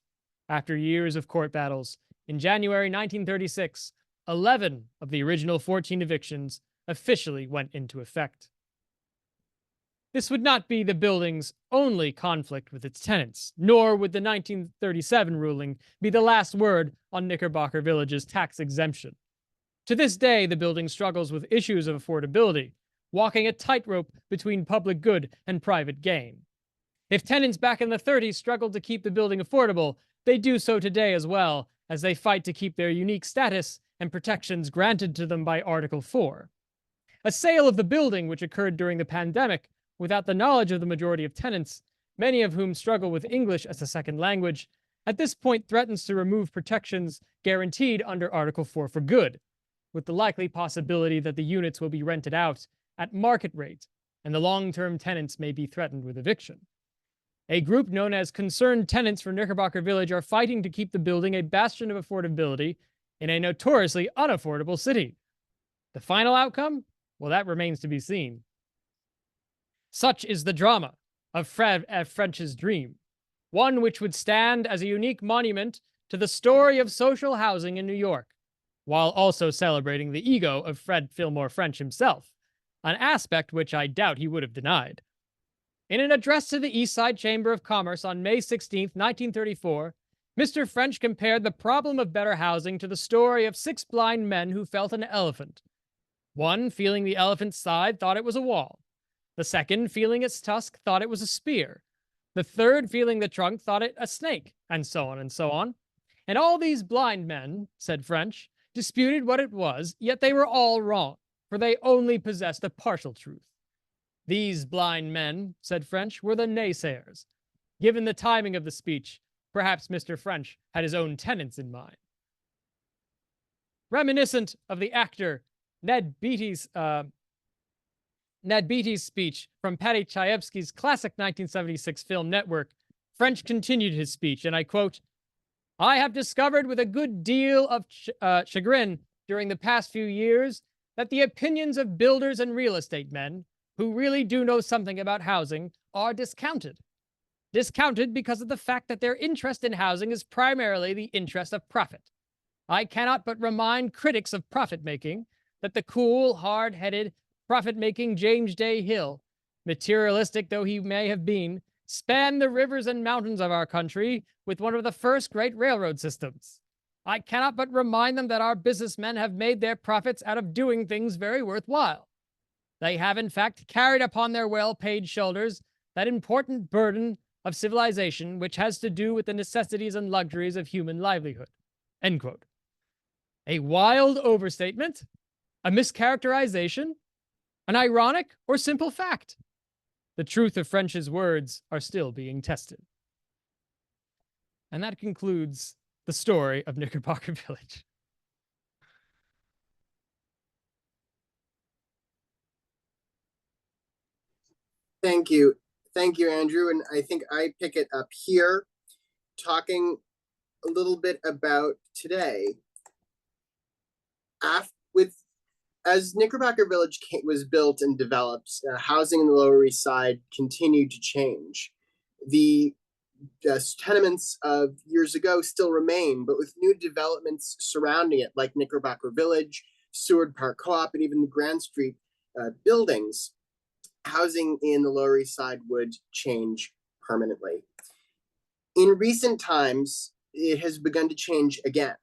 After years of court battles, in January 1936, 11 of the original 14 evictions officially went into effect. This would not be the building's only conflict with its tenants, nor would the 1937 ruling be the last word on Knickerbocker Village's tax exemption. To this day, the building struggles with issues of affordability, walking a tightrope between public good and private gain. If tenants back in the 30s struggled to keep the building affordable, they do so today as well, as they fight to keep their unique status and protections granted to them by Article 4. A sale of the building, which occurred during the pandemic, without the knowledge of the majority of tenants, many of whom struggle with English as a second language, at this point threatens to remove protections guaranteed under Article 4 for good, with the likely possibility that the units will be rented out at market rate, and the long-term tenants may be threatened with eviction. A group known as Concerned Tenants for Knickerbocker Village are fighting to keep the building a bastion of affordability in a notoriously unaffordable city. The final outcome? Well, that remains to be seen. Such is the drama of Fred F. French's dream, one which would stand as a unique monument to the story of social housing in New York, while also celebrating the ego of Fred Fillmore French himself, an aspect which I doubt he would have denied. In an address to the East Side Chamber of Commerce on May 16, 1934, Mr. French compared the problem of better housing to the story of 6 blind men who felt an elephant. One, feeling the elephant's side, thought it was a wall. The second, feeling its tusk, thought it was a spear. The third, feeling the trunk, thought it a snake, and so on and so on. And all these blind men, said French, disputed what it was, yet they were all wrong, for they only possessed a partial truth. These blind men, said French, were the naysayers. Given the timing of the speech, perhaps Mr. French had his own tenants in mind. Reminiscent of the actor Ned Beatty's speech from Paddy Chayefsky's classic 1976 film Network, French continued his speech, and I quote, "I have discovered with a good deal of chagrin during the past few years that the opinions of builders and real estate men, who really do know something about housing, are discounted. Discounted because of the fact that their interest in housing is primarily the interest of profit. I cannot but remind critics of profit-making that the cool, hard-headed, profit-making James J. Hill, materialistic though he may have been, spanned the rivers and mountains of our country with one of the first great railroad systems. I cannot but remind them that our businessmen have made their profits out of doing things very worthwhile. They have, in fact, carried upon their well-paid shoulders that important burden of civilization which has to do with the necessities and luxuries of human livelihood." End quote. A wild overstatement? A mischaracterization? An ironic or simple fact? The truth of French's words are still being tested. And that concludes the story of Knickerbocker Village. Thank you. Thank you, Andrew. And I think I pick it up here, talking a little bit about today. With As Knickerbocker Village was built and developed, housing in the Lower East Side continued to change. The tenements of years ago still remain, but with new developments surrounding it, like Knickerbocker Village, Seward Park Co-op, and even the Grand Street buildings, housing in the Lower East Side would change permanently. In recent times, it has begun to change again.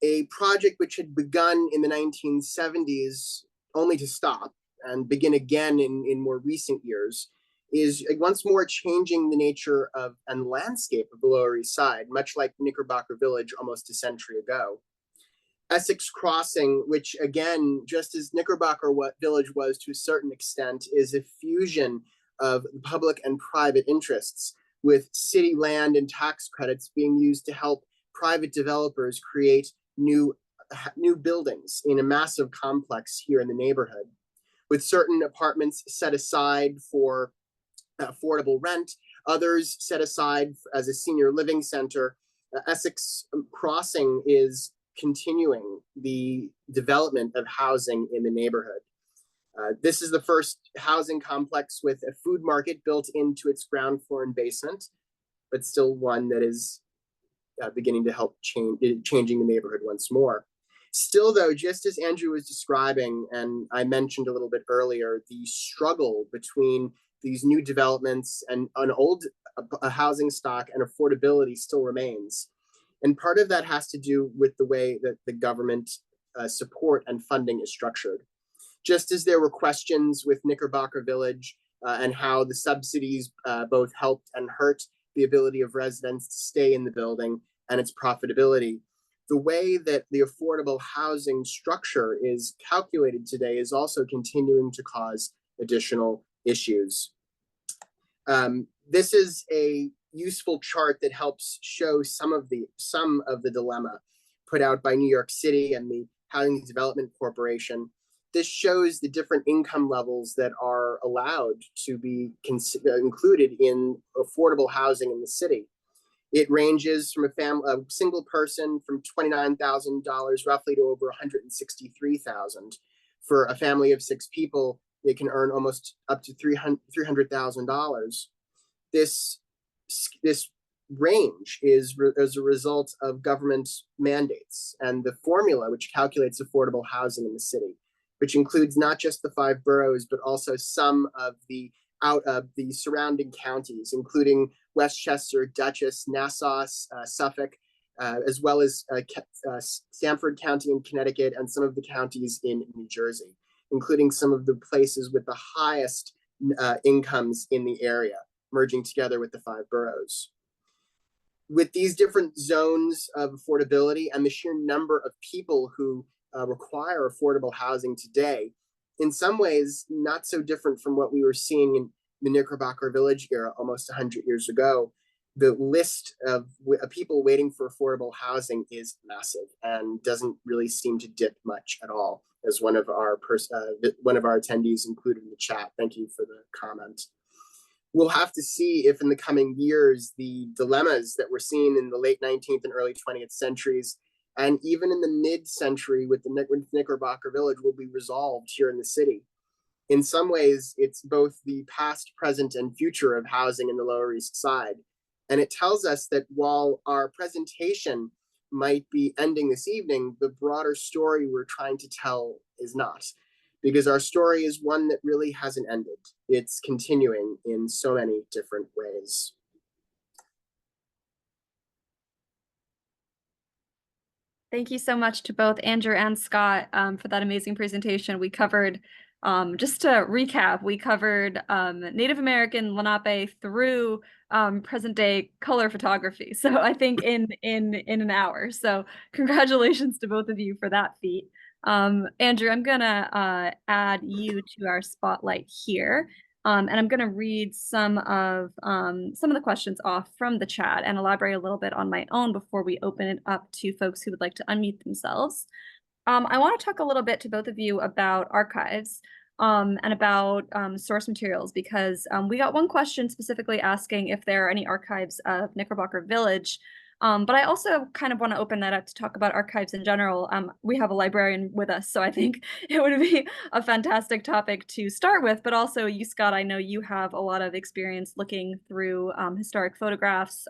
A project which had begun in the 1970s only to stop and begin again in more recent years is once more changing the nature of and landscape of the Lower East Side, much like Knickerbocker Village almost a century ago. Essex Crossing, which again, just as Knickerbocker Village was to a certain extent, is a fusion of public and private interests, with city land and tax credits being used to help private developers create new buildings in a massive complex here in the neighborhood, with certain apartments set aside for affordable rent, others set aside as a senior living center. Essex Crossing is continuing the development of housing in the neighborhood. This is the first housing complex with a food market built into its ground floor and basement, but still one that is beginning to help changing the neighborhood once more. Still, though, just as Andrew was describing, and I mentioned a little bit earlier, the struggle between these new developments and an old housing stock and affordability still remains. And part of that has to do with the way that the government support and funding is structured. Just as there were questions with Knickerbocker Village and how the subsidies both helped and hurt the ability of residents to stay in the building and its profitability, the way that the affordable housing structure is calculated today is also continuing to cause additional issues. This is a useful chart that helps show some of the dilemma put out by New York City and the Housing Development Corporation. This shows the different income levels that are allowed to be included in affordable housing in the city. It ranges from a single person from $29,000 roughly to over $163,000. For a family of 6 people, they can earn almost up to $300,000. This range is as a result of government mandates and the formula which calculates affordable housing in the city, which includes not just the 5 boroughs, but also some of the surrounding counties, including Westchester, Dutchess, Nassau, Suffolk, as well as Stamford County in Connecticut and some of the counties in New Jersey, including some of the places with the highest incomes in the area, merging together with the 5 boroughs. With these different zones of affordability and the sheer number of people who require affordable housing today, in some ways not so different from what we were seeing in the Knickerbocker Village era almost 100 years ago, the list of people waiting for affordable housing is massive and doesn't really seem to dip much at all, as one of our attendees included in the chat. Thank you for the comment. We'll have to see if in the coming years, the dilemmas that we're seeing in the late 19th and early 20th centuries, and even in the mid-century with the Knickerbocker Village, will be resolved here in the city. In some ways, it's both the past, present, and future of housing in the Lower East Side. And it tells us that while our presentation might be ending this evening, the broader story we're trying to tell is not. Because our story is one that really hasn't ended. It's continuing in so many different ways. Thank you so much to both Andrew and Scott for that amazing presentation. We covered, just to recap, we covered Native American Lenape through present day color photography. So I think in an hour. So congratulations to both of you for that feat. Andrew, I'm gonna add you to our spotlight here. And I'm going to read some of the questions off from the chat and elaborate a little bit on my own before we open it up to folks who would like to unmute themselves. I want to talk a little bit to both of you about archives and about source materials, because we got one question specifically asking if there are any archives of Knickerbocker Village. But I also kind of want to open that up to talk about archives in general. We have a librarian with us, so I think it would be a fantastic topic to start with. But also you, Scott, I know you have a lot of experience looking through historic photographs,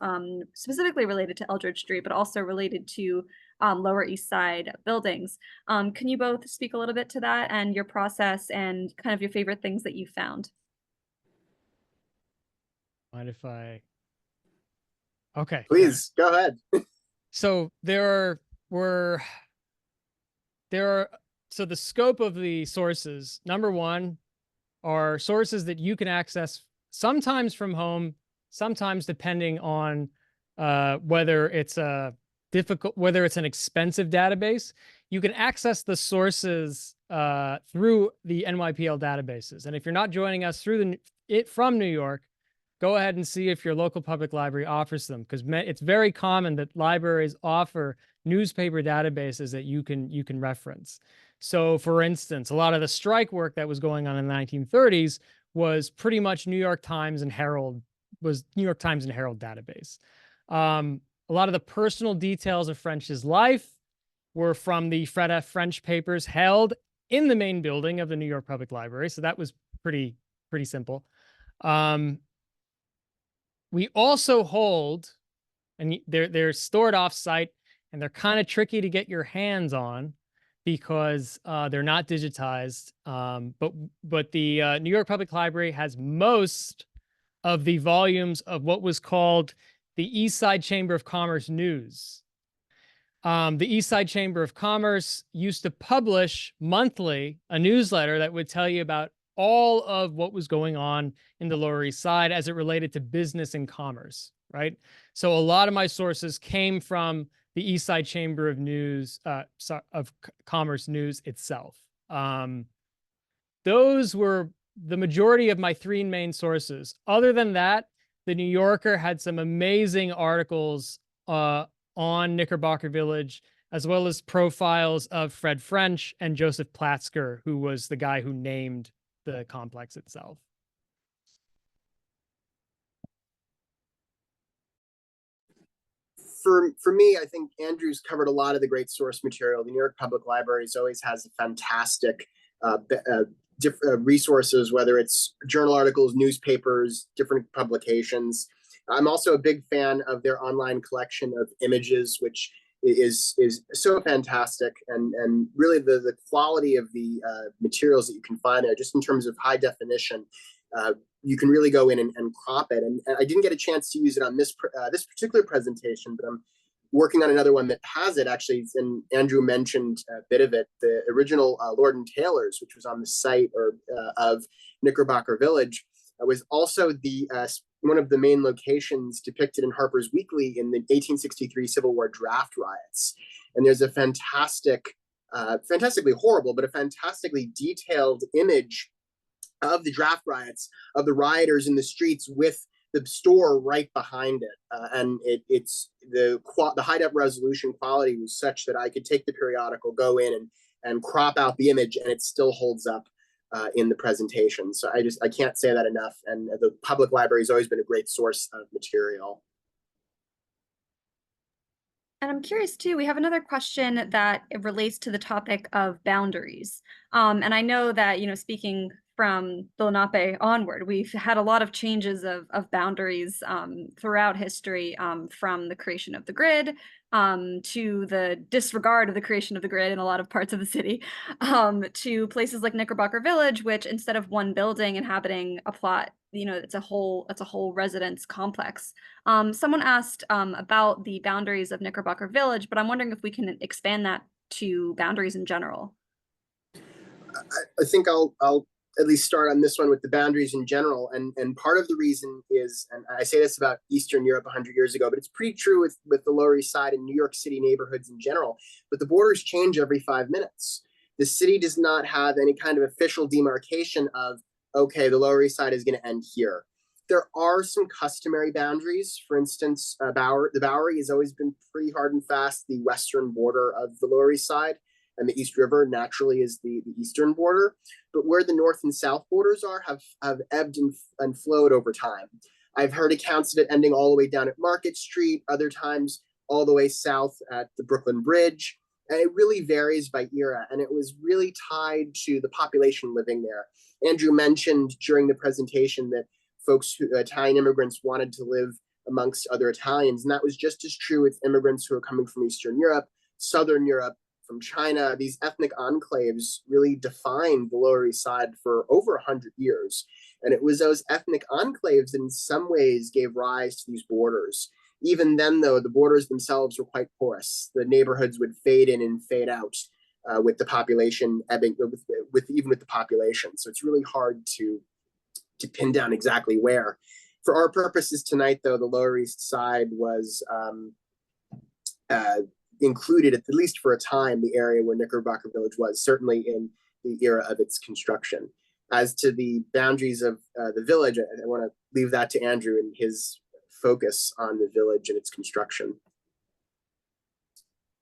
specifically related to Eldridge Street, but also related to Lower East Side buildings. Can you both speak a little bit to that and your process and kind of your favorite things that you found? Mind if I? Okay. Please go ahead. So there are so the scope of the sources, number one, are sources that you can access sometimes from home, sometimes depending on whether it's an expensive database. You can access the sources through the NYPL databases. And if you're not joining us through from New York, go ahead and see if your local public library offers them, because it's very common that libraries offer newspaper databases that you can reference. So, for instance, a lot of the strike work that was going on in the 1930s was pretty much New York Times and Herald database. A lot of the personal details of French's life were from the Fred F. French papers held in the main building of the New York Public Library. So that was pretty simple. We also hold, and they're stored off-site, and they're kind of tricky to get your hands on because they're not digitized. But the New York Public Library has most of the volumes of what was called the East Side Chamber of Commerce News. The East Side Chamber of Commerce used to publish monthly a newsletter that would tell you about all of what was going on in the Lower East Side as it related to business and commerce, right? So a lot of my sources came from the East Side Chamber of Commerce News itself. Those were the majority of my three main sources. Other than that, the New Yorker had some amazing articles on Knickerbocker Village, as well as profiles of Fred French and Joseph Platzker, who was the guy who named the complex itself. For me, I think Andrew's covered a lot of the great source material. The New York Public Libraries always has a fantastic resources, whether it's journal articles, newspapers, different publications. I'm also a big fan of their online collection of images, which is so fantastic, and really the quality of the materials that you can find there, just in terms of high definition. You can really go in and crop it. And I didn't get a chance to use it on this particular presentation, but I'm working on another one that has it actually. And Andrew mentioned a bit of it, the original Lord and Taylor's, which was on the site of Knickerbocker Village, was also the one of the main locations depicted in Harper's Weekly in the 1863 Civil War draft riots. And there's a fantastically horrible, but a fantastically detailed image of the draft riots, of the rioters in the streets with the store right behind it. And it's the high def resolution quality was such that I could take the periodical, go in and crop out the image, and it still holds up in the presentation. So I can't say that enough. And the public library has always been a great source of material. And I'm curious too, we have another question that relates to the topic of boundaries. And I know that, speaking from the Lenape onward, we've had a lot of changes of boundaries throughout history, from the creation of the grid to the disregard of the creation of the grid in a lot of parts of the city, to places like Knickerbocker Village, which instead of one building inhabiting a plot, it's a whole residence complex. Someone asked about the boundaries of Knickerbocker Village, but I'm wondering if we can expand that to boundaries in general. I think I'll at least start on this one with the boundaries in general. And part of the reason is, and I say this about Eastern Europe 100 years ago, but it's pretty true with the Lower East Side and New York City neighborhoods in general, but the borders change every 5 minutes. The city does not have any kind of official demarcation of, okay, the Lower East Side is going to end here. There are some customary boundaries. For instance, the Bowery has always been pretty hard and fast, the western border of the Lower East Side, and the East River naturally is the eastern border. But where the north and south borders are have ebbed and flowed over time. I've heard accounts of it ending all the way down at Market Street. Other times all the way south at the Brooklyn Bridge. And it really varies by era. And it was really tied to the population living there. Andrew mentioned during the presentation that Italian immigrants wanted to live amongst other Italians. And that was just as true with immigrants who were coming from Eastern Europe, Southern Europe, from China. These ethnic enclaves really defined the Lower East Side for over 100 years. And it was those ethnic enclaves that in some ways gave rise to these borders. Even then, though, the borders themselves were quite porous. The neighborhoods would fade in and fade out with the population ebbing, even with the population. So it's really hard to pin down exactly where. For our purposes tonight, though, the Lower East Side was included, at least for a time, the area where Knickerbocker Village was, certainly in the era of its construction. As to the boundaries of the village, I want to leave that to Andrew and his focus on the village and its construction.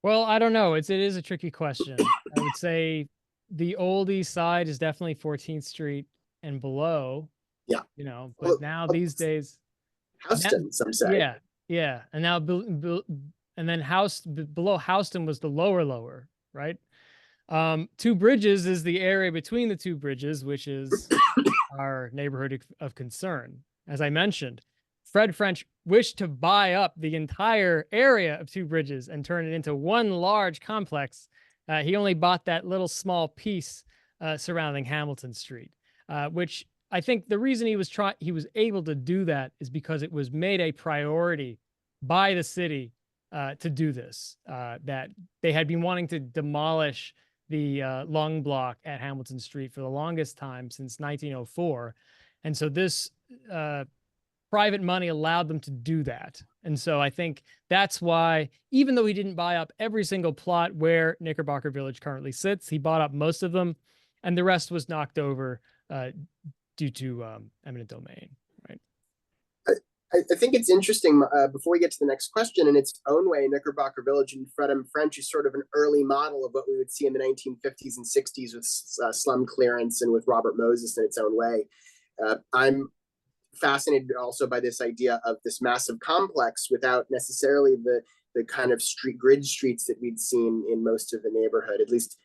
Well, I don't know. It is a tricky question. I would say the old East Side is definitely 14th Street and below. Yeah. You know, but now these days, Houston, some say. Yeah, yeah. And now, and then below Houston was the lower, right? Two Bridges is the area between the two bridges, which is our neighborhood of concern. As I mentioned, Fred French wished to buy up the entire area of Two Bridges and turn it into one large complex. He only bought that little small piece surrounding Hamilton Street, which I think the reason he was able to do that is because it was made a priority by the city to do this. That they had been wanting to demolish the lung block at Hamilton Street for the longest time, since 1904, and so this private money allowed them to do that. And so I think that's why, even though he didn't buy up every single plot where Knickerbocker Village currently sits, he bought up most of them, and the rest was knocked over due to eminent domain, right? I think it's interesting, before we get to the next question, in its own way, Knickerbocker Village and Fred M. French is sort of an early model of what we would see in the 1950s and 60s with slum clearance and with Robert Moses in its own way. I'm fascinated also by this idea of this massive complex without necessarily the kind of grid streets that we'd seen in most of the neighborhood. At least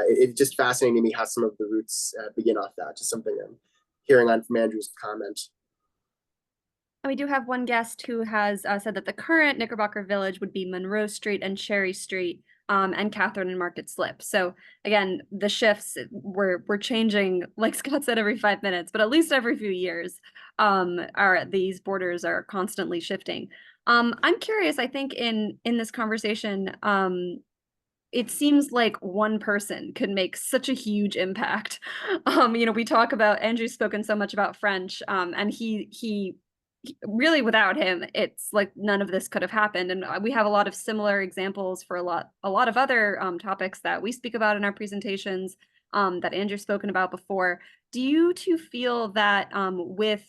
it's just fascinating to me how some of the roots begin off that, just something I'm hearing on from Andrew's comment. We do have one guest who has said that the current Knickerbocker Village would be Monroe Street and Cherry Street, and Catherine and Market Slip. So again, the shifts we're changing, like Scott said, every 5 minutes, but at least every few years, these borders are constantly shifting. I'm curious. I think in this conversation, it seems like one person could make such a huge impact. We talk about, Andrew's spoken so much about French, and he really, without him, it's like none of this could have happened. And we have a lot of similar examples for a lot of other topics that we speak about in our presentations, that Andrew's spoken about before. Do you two feel that with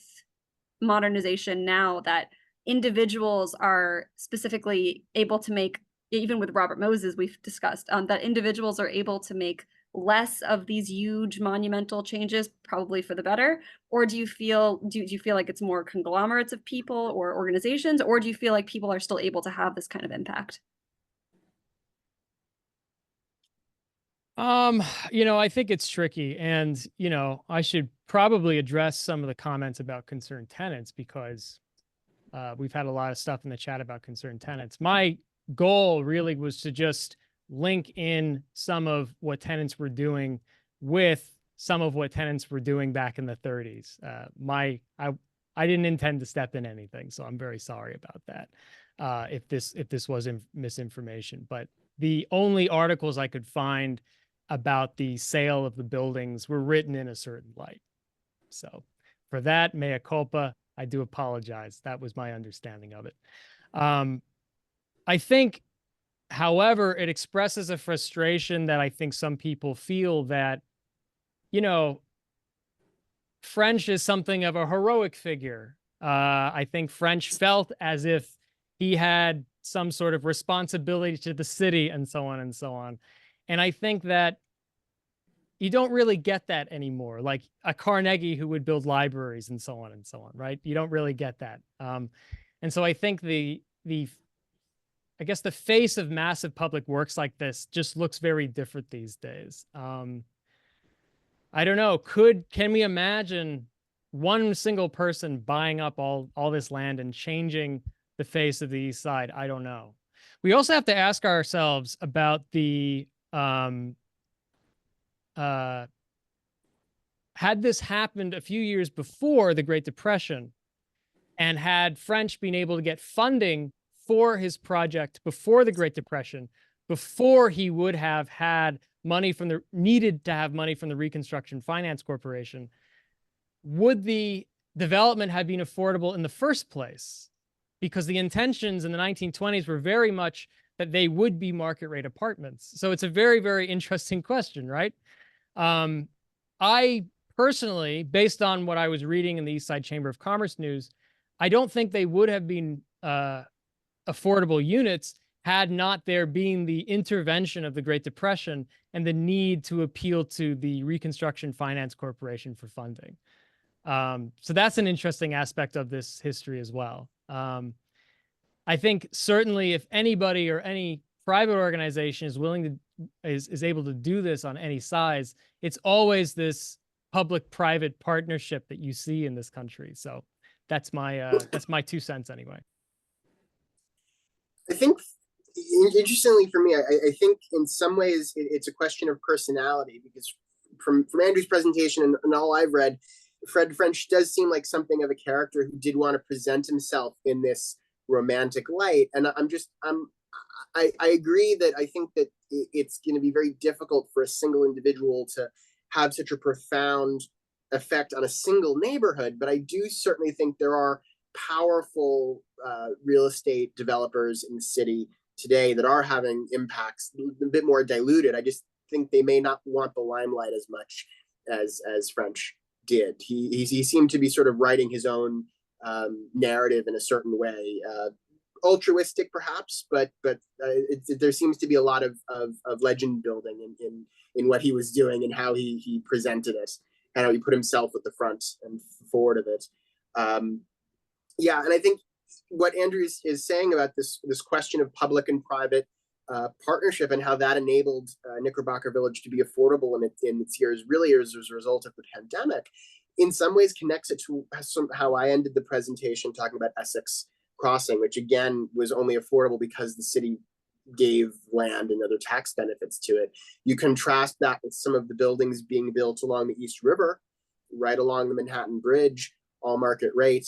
modernization now, that individuals are specifically able to make, even with Robert Moses we've discussed, that individuals are able to make less of these huge monumental changes, probably for the better? Or do you feel like it's more conglomerates of people or organizations, or do you feel like people are still able to have this kind of impact? I think it's tricky, and I should probably address some of the comments about concerned tenants, because we've had a lot of stuff in the chat about concerned tenants. My goal really was to just link in some of what tenants were doing with some of what tenants were doing back in the 30s. I didn't intend to step in anything, so I'm very sorry about that. If this was misinformation, but the only articles I could find about the sale of the buildings were written in a certain light. So for that, mea culpa, I do apologize. That was my understanding of it. I think, however, it expresses a frustration that I think some people feel that, French is something of a heroic figure. I think French felt as if he had some sort of responsibility to the city, and so on and so on. And I think that you don't really get that anymore. Like a Carnegie who would build libraries and so on, right? You don't really get that. And so I think the I guess the face of massive public works like this just looks very different these days. I don't know. Can we imagine one single person buying up all this land and changing the face of the East Side? I don't know. We also have to ask ourselves about the had this happened a few years before the Great Depression, and had French been able to get funding for his project before the Great Depression, before he would have had money from the needed to have money from the Reconstruction Finance Corporation, would the development have been affordable in the first place? Because the intentions in the 1920s were very much that they would be market rate apartments. So it's a very, very interesting question, right? I personally, based on what I was reading in the East Side Chamber of Commerce news, I don't think they would have been affordable units had not there been the intervention of the Great Depression and the need to appeal to the Reconstruction Finance Corporation for funding. So that's an interesting aspect of this history as well. I think certainly if anybody or any private organization is willing to is able to do this on any size, it's always this public-private partnership that you see in this country. So that's my 2 cents anyway. I think, interestingly for me, I think in some ways it's a question of personality, because from Andrew's presentation and all I've read, Fred French does seem like something of a character who did want to present himself in this romantic light. And I agree that I think that it's going to be very difficult for a single individual to have such a profound effect on a single neighborhood. But I do certainly think there are powerful real estate developers in the city today that are having impacts a bit more diluted. I just think they may not want the limelight as much as French did. He seemed to be sort of writing his own narrative in a certain way, altruistic perhaps, but there seems to be a lot of legend building in what he was doing and how he presented it and how he put himself at the front and forward of it. Yeah, and I think what Andrew is saying about this question of public and private partnership and how that enabled Knickerbocker Village to be affordable in its years, really as a result of the pandemic, in some ways connects it to how I ended the presentation talking about Essex Crossing, which again was only affordable because the city gave land and other tax benefits to it. You contrast that with some of the buildings being built along the East River, right along the Manhattan Bridge, all market rate.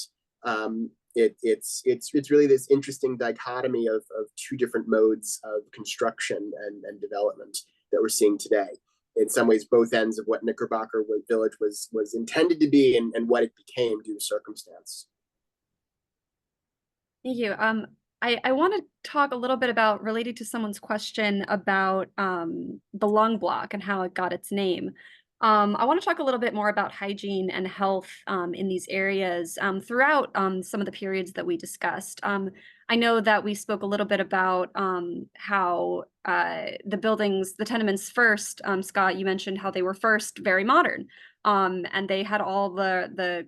It's really this interesting dichotomy of 2 different modes of construction and development that we're seeing today. In some ways, both ends of what Knickerbocker Village was intended to be and what it became due to circumstance. Thank you. I want to talk a little bit about, related to someone's question about the lung block and how it got its name. I want to talk a little bit more about hygiene and health in these areas throughout some of the periods that we discussed. I know that we spoke a little bit about how the buildings, the tenements first, Scott, you mentioned how they were first very modern, and they had all the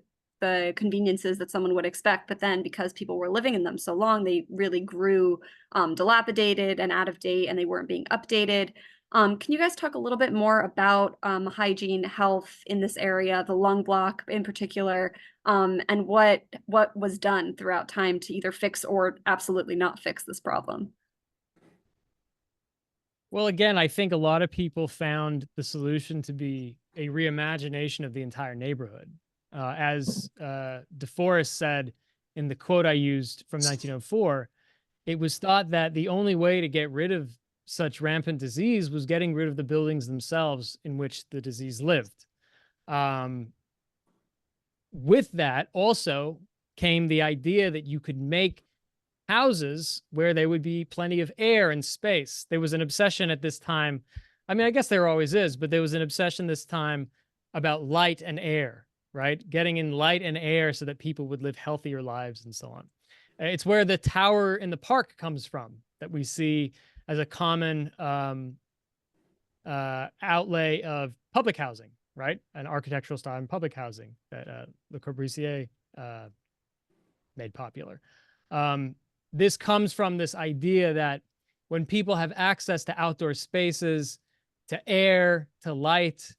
conveniences that someone would expect, but then because people were living in them so long, they really grew dilapidated and out of date, and they weren't being updated. Can you guys talk a little bit more about hygiene, health in this area, the lung block in particular, and what was done throughout time to either fix or absolutely not fix this problem? Well, again, I think a lot of people found the solution to be a reimagination of the entire neighborhood. As DeForest said in the quote I used from 1904, it was thought that the only way to get rid of such rampant disease was getting rid of the buildings themselves in which the disease lived. With that also came the idea that you could make houses where there would be plenty of air and space. There was an obsession at this time. I mean, I guess there always is, but there was an obsession this time about light and air, right? Getting in light and air so that people would live healthier lives and so on. It's where the tower in the park comes from that we see as a common outlay of public housing, right? An architectural style in public housing that Le Corbusier made popular. this comes from this idea that when people have access to outdoor spaces, to air, to light,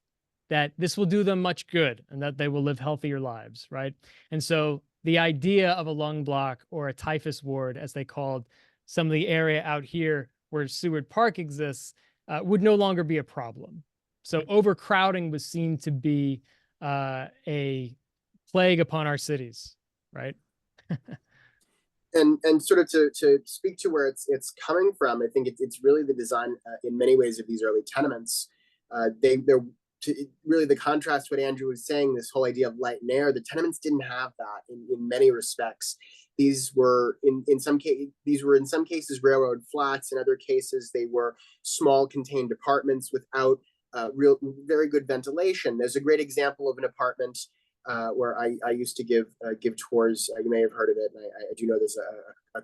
that this will do them much good and that they will live healthier lives, right? And so the idea of a lung block or a typhus ward, as they called some of the area out here where Seward Park exists, would no longer be a problem. So overcrowding was seen to be a plague upon our cities, right? And sort of to speak to where it's coming from, I think it's really the design in many ways of these early tenements. They're really the contrast to what Andrew was saying, this whole idea of light and air. The tenements didn't have that in many respects. These were in some cases railroad flats. In other cases, they were small contained apartments without very good ventilation. There's a great example of an apartment where I used to give tours. You may have heard of it. And I do know there's a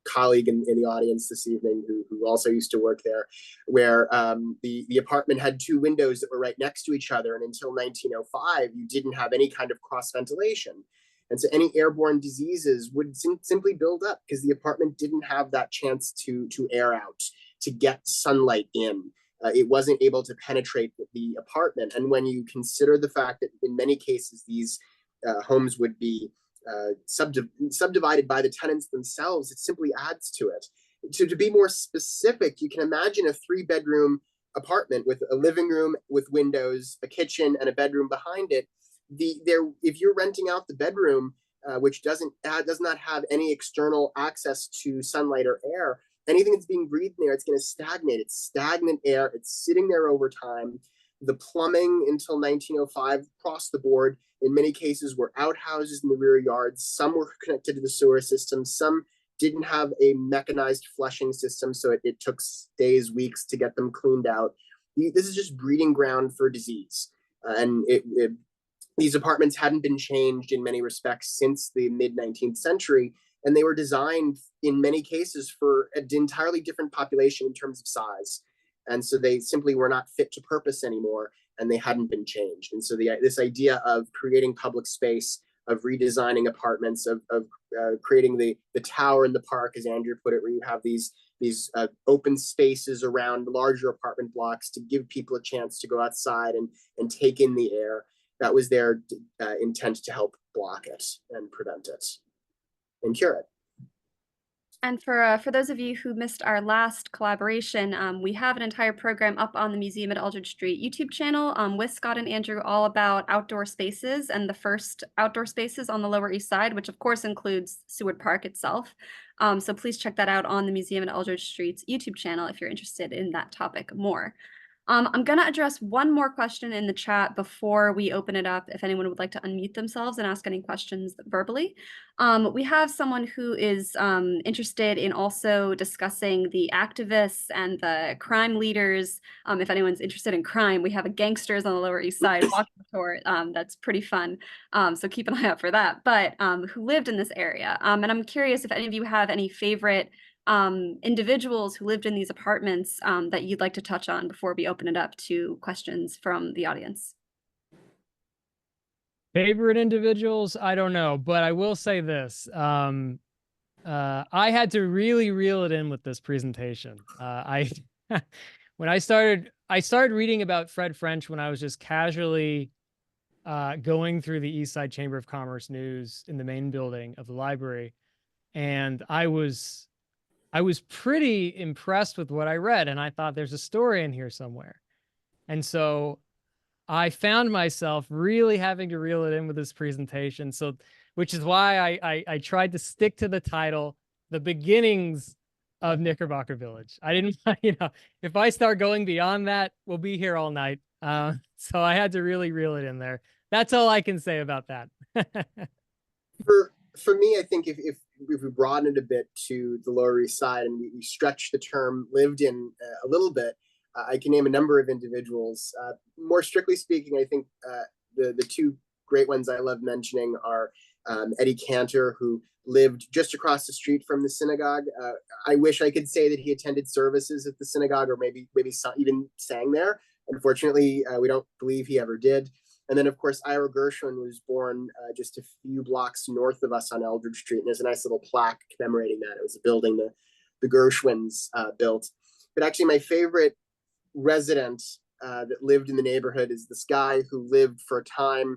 colleague in the audience this evening who also used to work there, where the apartment had two windows that were right next to each other. And until 1905, you didn't have any kind of cross ventilation. And so any airborne diseases would simply build up because the apartment didn't have that chance to air out, to get sunlight in. It wasn't able to penetrate the apartment. And when you consider the fact that in many cases, these homes would be subdivided by the tenants themselves, it simply adds to it. To be more specific, you can imagine a 3-bedroom apartment with a living room with windows, a kitchen, and a bedroom behind it. If you're renting out the bedroom, which does not have any external access to sunlight or air, anything that's being breathed in there, it's going to stagnate. It's stagnant air. It's sitting there over time. The plumbing until 1905 across the board, in many cases, were outhouses in the rear yards. Some were connected to the sewer system. Some didn't have a mechanized flushing system, so it took days, weeks to get them cleaned out. This is just breeding ground for disease. These apartments hadn't been changed in many respects since the mid-19th century, and they were designed in many cases for an entirely different population in terms of size. And so they simply were not fit to purpose anymore, and they hadn't been changed. And so this idea of creating public space, of redesigning apartments, of creating the tower in the park, as Andrew put it, where you have these open spaces around larger apartment blocks to give people a chance to go outside and take in the air. That was their intent to help block it and prevent it and cure it. And for those of you who missed our last collaboration, we have an entire program up on the Museum at Eldridge Street YouTube channel with Scott and Andrew, all about outdoor spaces and the first outdoor spaces on the Lower East Side, which of course includes Seward Park itself. So please check that out on the Museum at Eldridge Street's YouTube channel if you're interested in that topic more. I'm going to address one more question in the chat before we open it up, if anyone would like to unmute themselves and ask any questions verbally. We have someone who is interested in also discussing the activists and the crime leaders. If anyone's interested in crime, we have a Gangsters on the Lower East Side walking tour. That's pretty fun. So keep an eye out for that. But who lived in this area. And I'm curious if any of you have any favorite individuals who lived in these apartments that you'd like to touch on before we open it up to questions from the audience. Favorite individuals? I don't know, but I will say this. I had to really reel it in with this presentation. When I started reading about Fred French when I was just casually going through the East Side Chamber of Commerce news in the main building of the library, and I was pretty impressed with what I read, and I thought there's a story in here somewhere. And so I found myself really having to reel it in with this presentation. So, which is why I tried to stick to the title, The Beginnings of Knickerbocker Village. I didn't, if I start going beyond that, we'll be here all night. So I had to really reel it in there. That's all I can say about that. For me, I think if we broaden it a bit to the Lower East Side and we stretch the term lived in a little bit, I can name a number of individuals. More strictly speaking, I think the two great ones I love mentioning are Eddie Cantor, who lived just across the street from the synagogue. I wish I could say that he attended services at the synagogue or maybe even sang there. Unfortunately, we don't believe he ever did. And then, of course, Ira Gershwin was born just a few blocks north of us on Eldridge Street. And there's a nice little plaque commemorating that. It was a building the Gershwins built. But actually, my favorite resident that lived in the neighborhood is this guy who lived for a time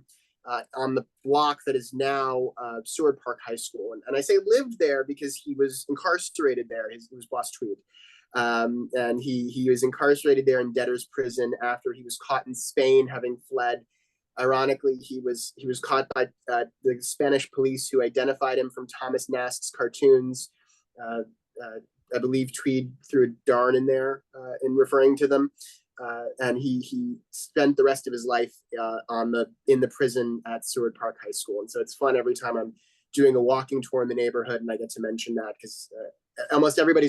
on the block that is now Seward Park High School. And I say lived there because he was incarcerated there. It was Boss Tweed. And he was incarcerated there in debtor's prison after he was caught in Spain, having fled. Ironically, he was caught by the Spanish police, who identified him from Thomas Nast's cartoons. I believe Tweed threw a darn in there in referring to them. And he spent the rest of his life in the prison at Seward Park High School. And so it's fun every time I'm doing a walking tour in the neighborhood and I get to mention that, because almost everybody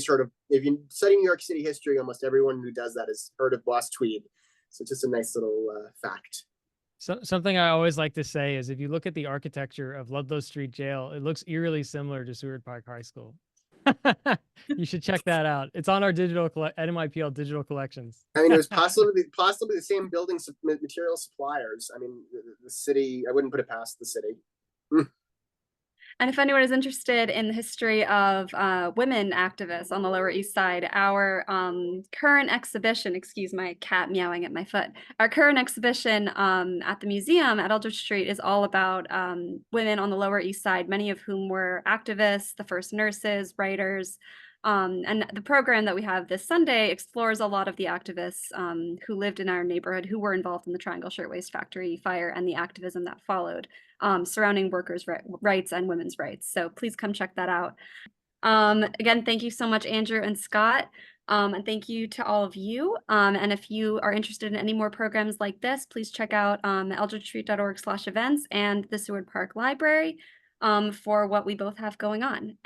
if you study New York City history, almost everyone who does that has heard of Boss Tweed. So it's just a nice little fact. So, something I always like to say is, if you look at the architecture of Ludlow Street Jail, it looks eerily similar to Seward Park High School. You should check that out. It's on our at NYPL digital collections. I mean, it was possibly the same building material suppliers. I mean, the city, I wouldn't put it past the city. And if anyone is interested in the history of women activists on the Lower East Side, our current exhibition, excuse my cat meowing at my foot, our current exhibition at the museum at Eldridge Street is all about women on the Lower East Side, many of whom were activists, the first nurses, writers. And the program that we have this Sunday explores a lot of the activists who lived in our neighborhood, who were involved in the Triangle Shirtwaist Factory fire and the activism that followed surrounding workers' rights and women's rights. So please come check that out. Again, thank you so much, Andrew and Scott. And thank you to all of you. And if you are interested in any more programs like this, please check out eldridgestreet.org/events and the Seward Park Library for what we both have going on.